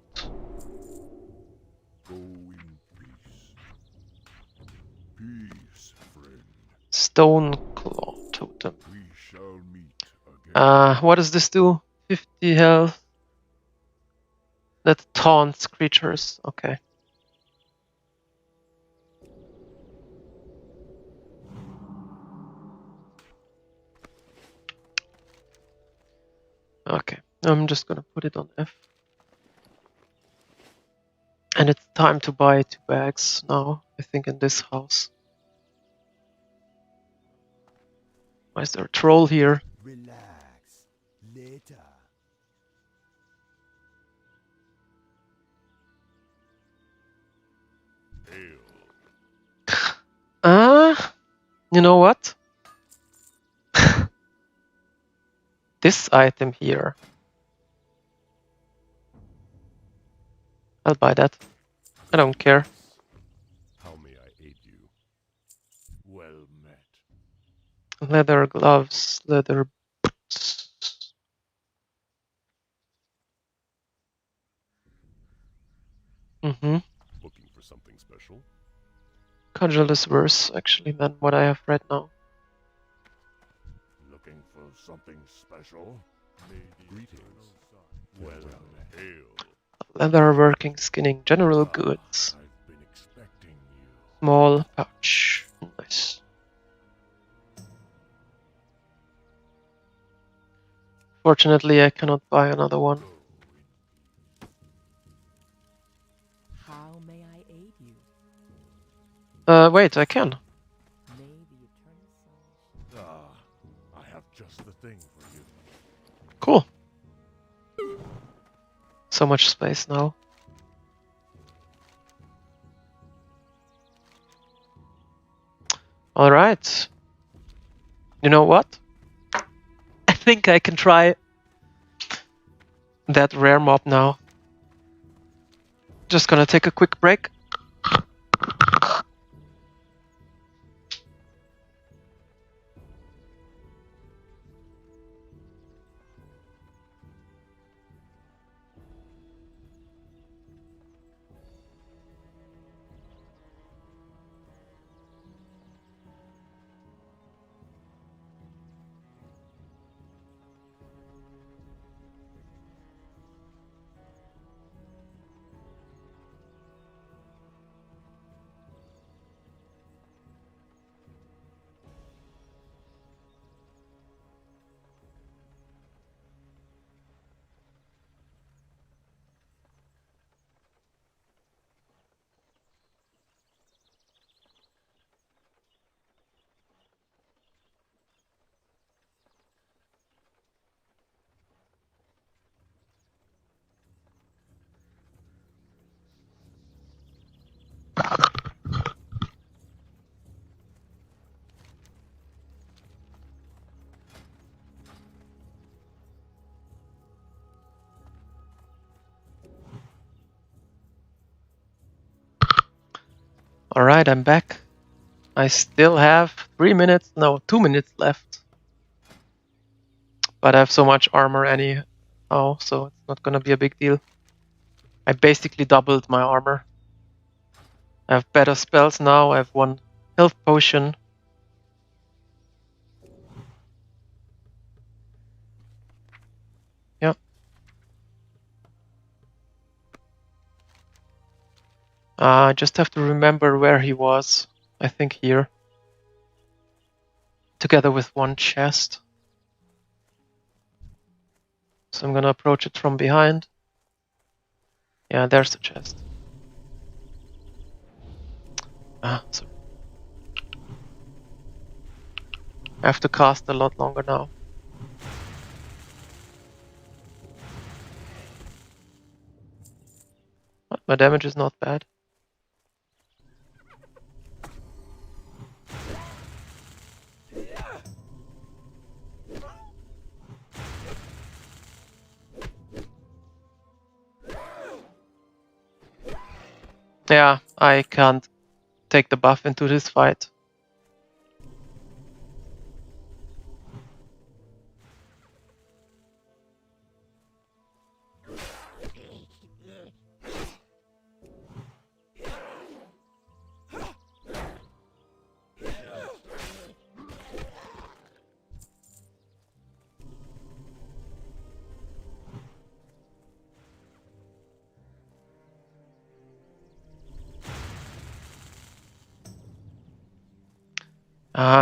Go in peace. Peace, friend. Stone claw totem. We shall meet again. What does this do? 50 health. That taunts creatures. Okay. Okay. I'm just gonna put it on F. And it's time to buy 2 bags now, I think, in this house. Why is there a troll here? Relax. Later. Hail. You know what? This item here. I'll buy that. I don't care. How may I aid you? Well met. Leather gloves, leather boots. Looking for something special? Cudgel is worse, actually, than what I have read now. Looking for something special? Greetings. Well met. Hail. Leather working, skinning, general goods. I've been expecting you. Small pouch. Nice. Fortunately, I cannot buy another one. How may I aid you? Wait, I can. May the eternal sun I have just the thing for you. Cool. So much space now. Alright. You know what? I think I can try that rare mob now. Just gonna take a quick break. Alright, I'm back. I still have 2 minutes left. But I have so much armor anyhow, so it's not gonna be a big deal. I basically doubled my armor. I have better spells now, I have 1 health potion. Yeah. I just have to remember where he was. I think here. Together with one chest. So I'm gonna approach it from behind. Yeah, there's the chest. So I have to cast a lot longer now. But my damage is not bad. Yeah, I can't take the buff into this fight.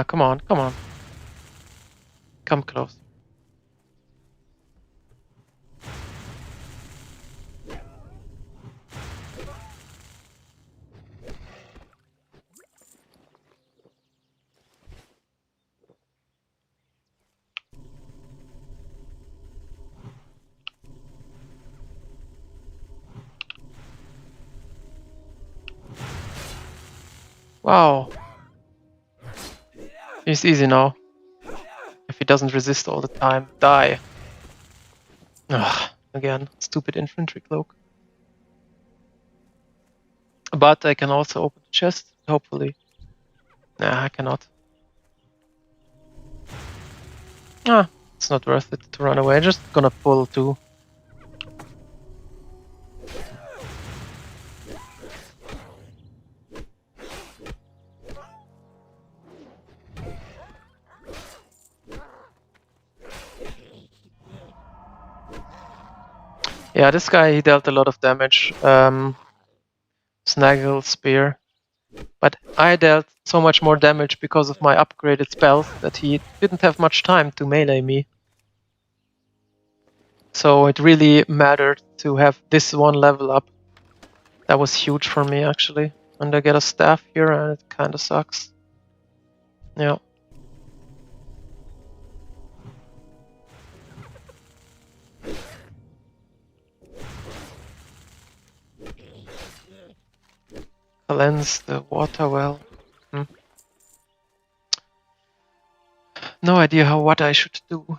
Come on, come on. Come close. Wow. He's easy now. If he doesn't resist all the time, die. Ugh, again, stupid infantry cloak. But I can also open the chest, hopefully. Nah, I cannot. It's not worth it to run away. I'm just gonna pull too. Yeah, this guy, he dealt a lot of damage. Snaggle, spear. But I dealt so much more damage because of my upgraded spells that he didn't have much time to melee me. So it really mattered to have this one level up. That was huge for me, actually. And I get a staff here, and it kinda sucks. Yeah. Cleanse the water well. No idea what I should do.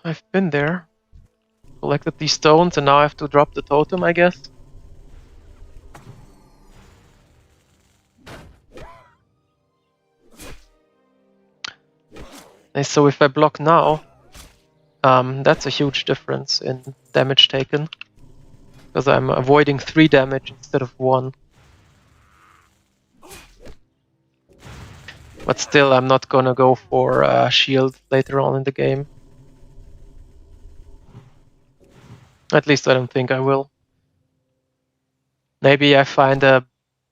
I've been there. Collected these stones, and now I have to drop the totem, I guess. And so if I block now, that's a huge difference in damage taken. Because I'm avoiding 3 damage instead of 1. But still, I'm not gonna go for a shield later on in the game. At least I don't think I will. Maybe I find a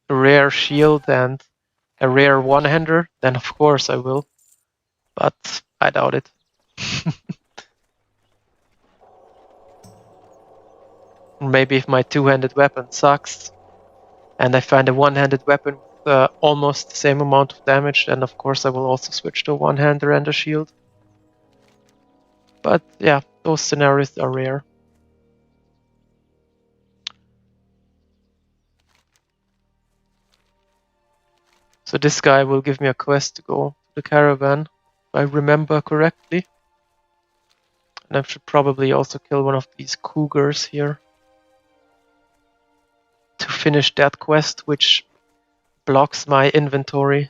rare shield and a rare one-hander, then of course I will. but I doubt it. Maybe if my two-handed weapon sucks and I find a one-handed weapon with almost the same amount of damage, then of course I will also switch to a one-hander and a shield. But yeah, those scenarios are rare. So this guy will give me a quest to go to the caravan, if I remember correctly. And I should probably also kill one of these cougars here to finish that quest, which blocks my inventory.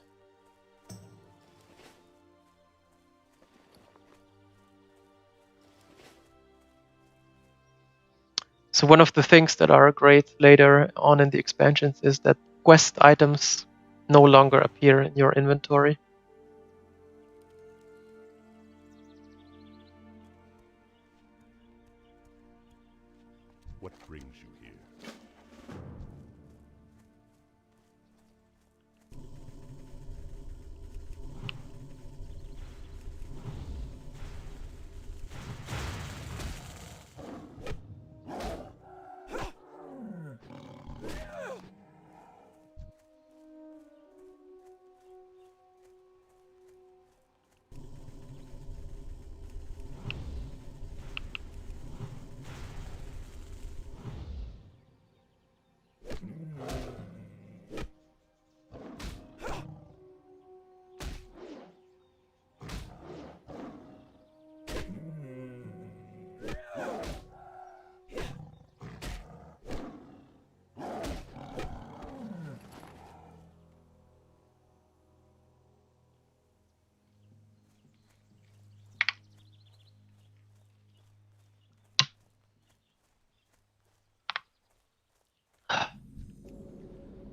So one of the things that are great later on in the expansions is that quest items no longer appear in your inventory. What brings you here?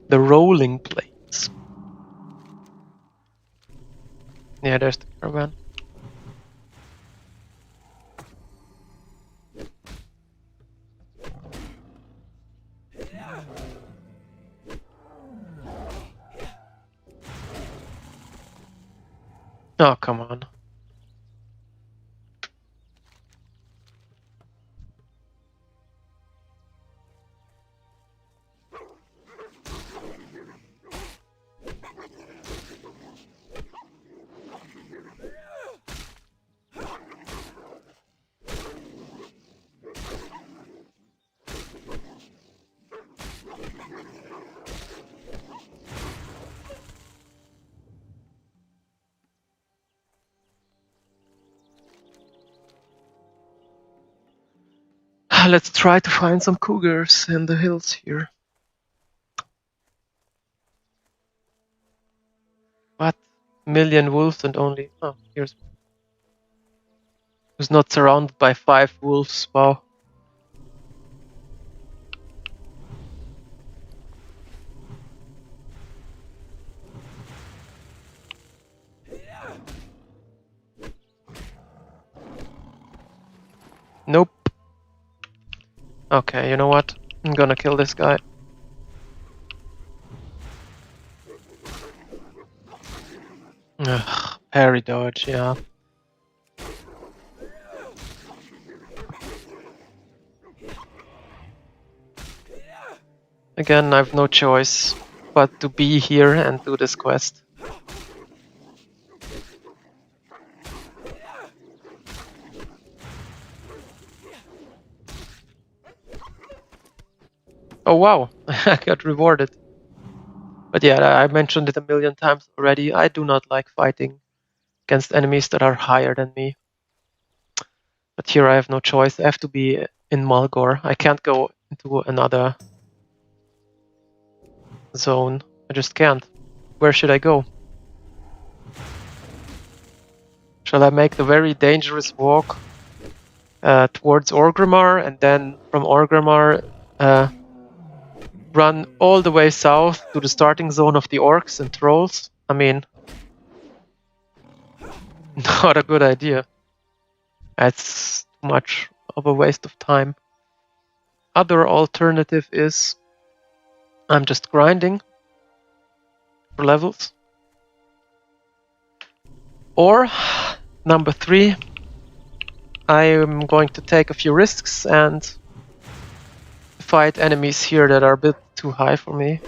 The rolling plates. Yeah, there's the caravan. Oh, come on. Let's try to find some cougars in the hills here. What? Million wolves and only... Oh, here's one. Who's not surrounded by 5 wolves. Wow. Nope. Okay, you know what? I'm gonna kill this guy. Ugh, parry dodge, yeah. Again, I've no choice but to be here and do this quest. Oh wow, I got rewarded. But yeah, I mentioned it a million times already. I do not like fighting against enemies that are higher than me. But here I have no choice. I have to be in Malgor. I can't go into another zone. I just can't. Where should I go? Shall I make the very dangerous walk towards Orgrimmar and then from Orgrimmar run all the way south to the starting zone of the orcs and trolls? I mean, not a good idea. That's too much of a waste of time. Other alternative is I'm just grinding for levels. Or number 3, I am going to take a few risks and fight enemies here that are a bit too high for me.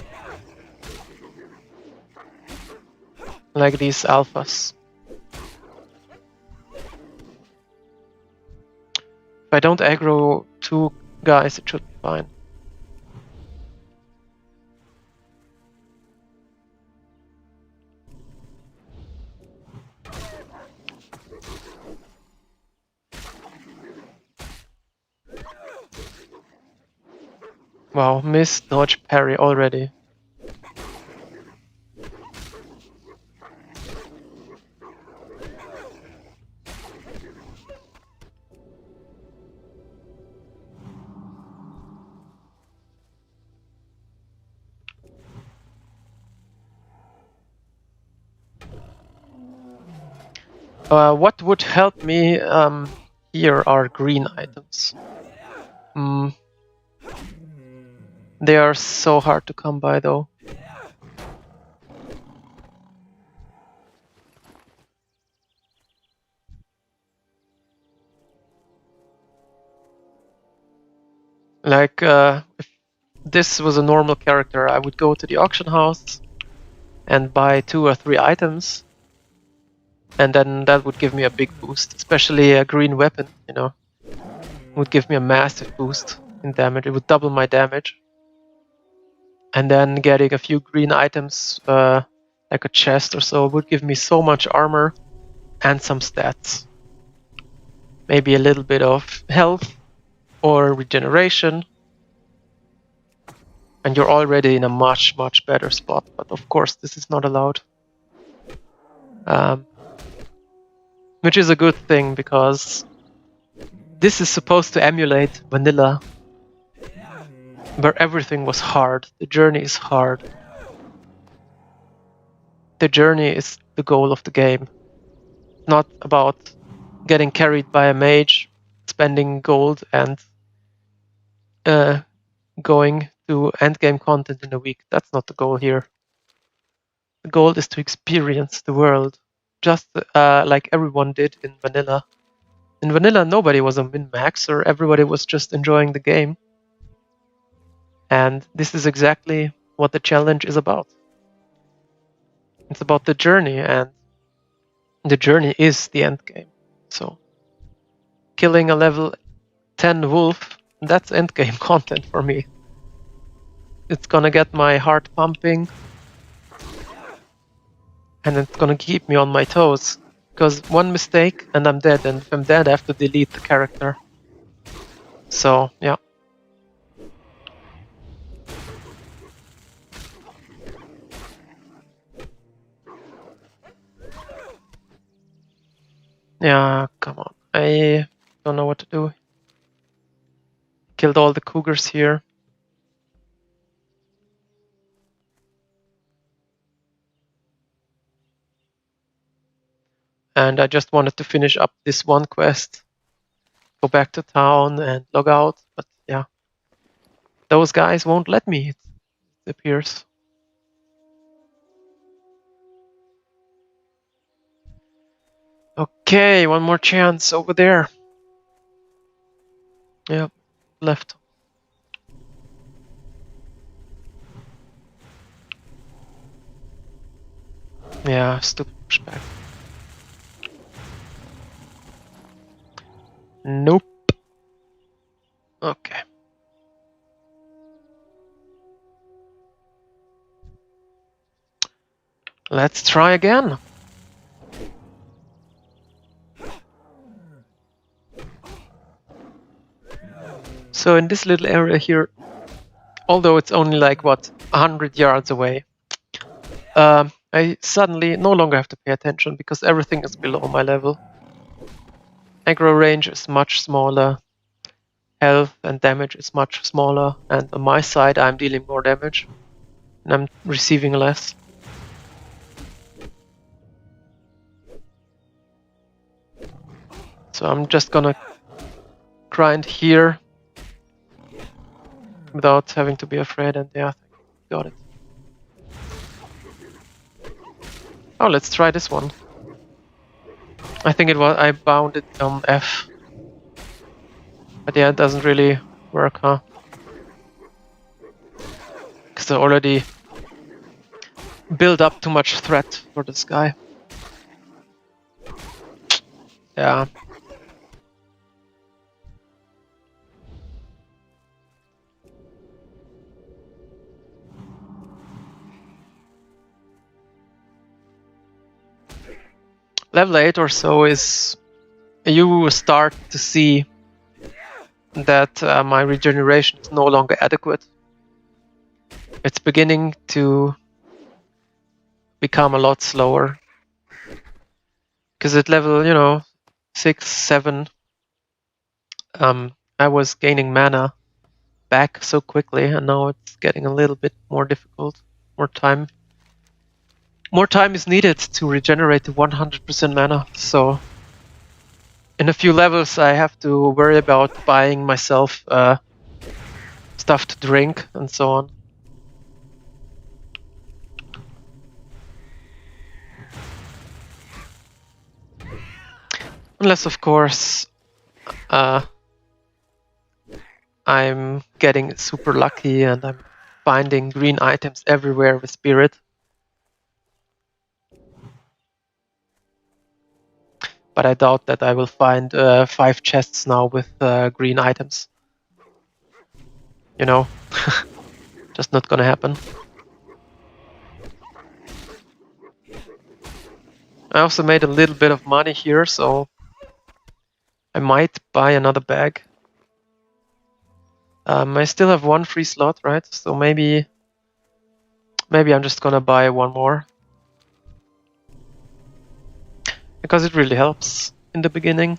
Like these alphas. If I don't aggro 2 guys, it should be fine. Wow, miss, dodge, parry already. What would help me here are green items. They are so hard to come by though. Like, if this was a normal character, I would go to the auction house and buy 2 or 3 items, and then that would give me a big boost, especially a green weapon, you know. It would give me a massive boost in damage. It would double my damage. And then getting a few green items, like a chest or so, would give me so much armor and some stats. Maybe a little bit of health or regeneration. And you're already in a much, much better spot. But of course, this is not allowed. Which is a good thing, because this is supposed to emulate vanilla, where everything was hard. The journey is hard. The journey is the goal of the game. Not about getting carried by a mage, spending gold, and going to endgame content in a week. That's not the goal here. The goal is to experience the world, just like everyone did in vanilla. In vanilla, nobody was a min-maxer, everybody was just enjoying the game. And this is exactly what the challenge is about. It's about the journey, and the journey is the end game. So, killing a level 10 wolf, that's end game content for me. It's gonna get my heart pumping, and it's gonna keep me on my toes. Because one mistake and I'm dead, and if I'm dead I have to delete the character. So, yeah. Yeah, come on. I don't know what to do. Killed all the cougars here. And I just wanted to finish up this one quest. Go back to town and log out. But yeah. Those guys won't let me, it appears. Okay, one more chance over there. Yep, left. Yeah, stupid pushback. Nope. Okay. Let's try again. So in this little area here, although it's only like, what, 100 yards away, I suddenly no longer have to pay attention because everything is below my level. Aggro range is much smaller, health and damage is much smaller, and on my side I'm dealing more damage, and I'm receiving less. So I'm just gonna grind here without having to be afraid, and yeah, got it. Oh, let's try this one. I think it was I bound it on F. But yeah, it doesn't really work, huh? Because I already built up too much threat for this guy. Yeah. Level 8 or so is... You start to see that my regeneration is no longer adequate. It's beginning to become a lot slower. Because at level, you know, 6, 7, I was gaining mana back so quickly, and now it's getting a little bit more difficult. More time is needed to regenerate to 100% mana, so in a few levels I have to worry about buying myself stuff to drink and so on. Unless, of course, I'm getting super lucky and I'm finding green items everywhere with Spirit. But I doubt that I will find 5 chests now with green items. You know, just not gonna happen. I also made a little bit of money here, so I might buy another bag. I still have 1 free slot, right? So maybe I'm just gonna buy 1 more. Because it really helps in the beginning.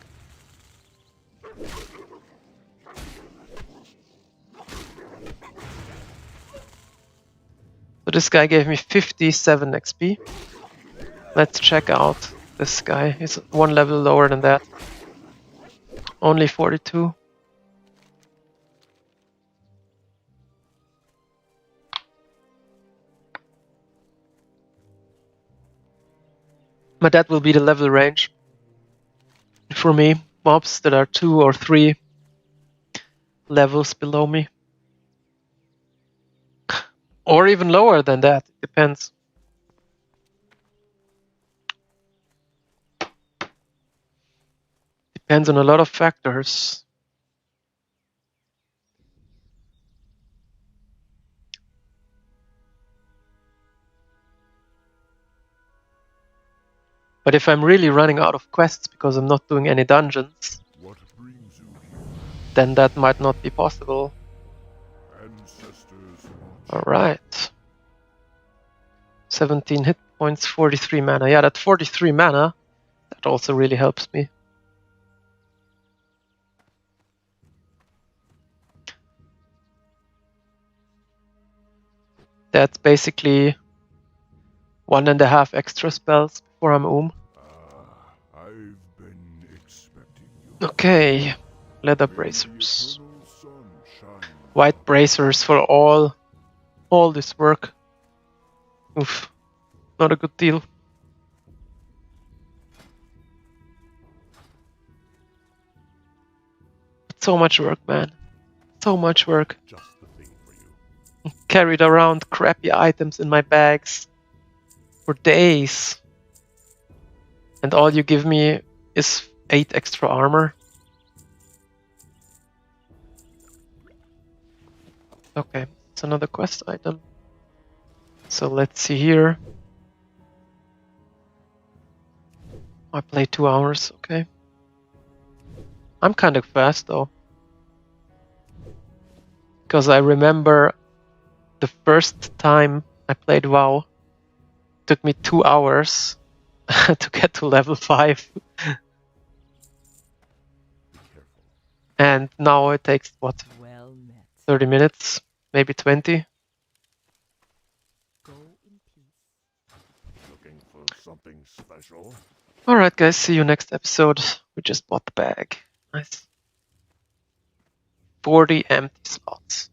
So this guy gave me 57 XP. Let's check out this guy. He's 1 level lower than that. Only 42. But that will be the level range for me. Mobs that are 2 or 3 levels below me. Or even lower than that, it depends. Depends on a lot of factors. But if I'm really running out of quests because I'm not doing any dungeons, then that might not be possible. Alright. 17 hit points, 43 mana. Yeah, that 43 mana, that also really helps me. That's basically 1.5 extra spells before I'm I've been expecting you. Okay, leather bracers. White bracers for all this work. Oof, not a good deal. So much work, man. So much work. Just the thing for you. Carried around crappy items in my bags for days. And all you give me is 8 extra armor. Okay, it's another quest item. So let's see here. I played 2 hours, okay. I'm kind of fast though. Because I remember the first time I played WoW, it took me 2 hours to get to level 5. And now it takes, what, Well met. 30 minutes? Maybe 20? Go in peace. Looking for something special? Alright guys, see you next episode. We just bought the bag. Nice. 40 empty slots.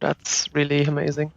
That's really amazing.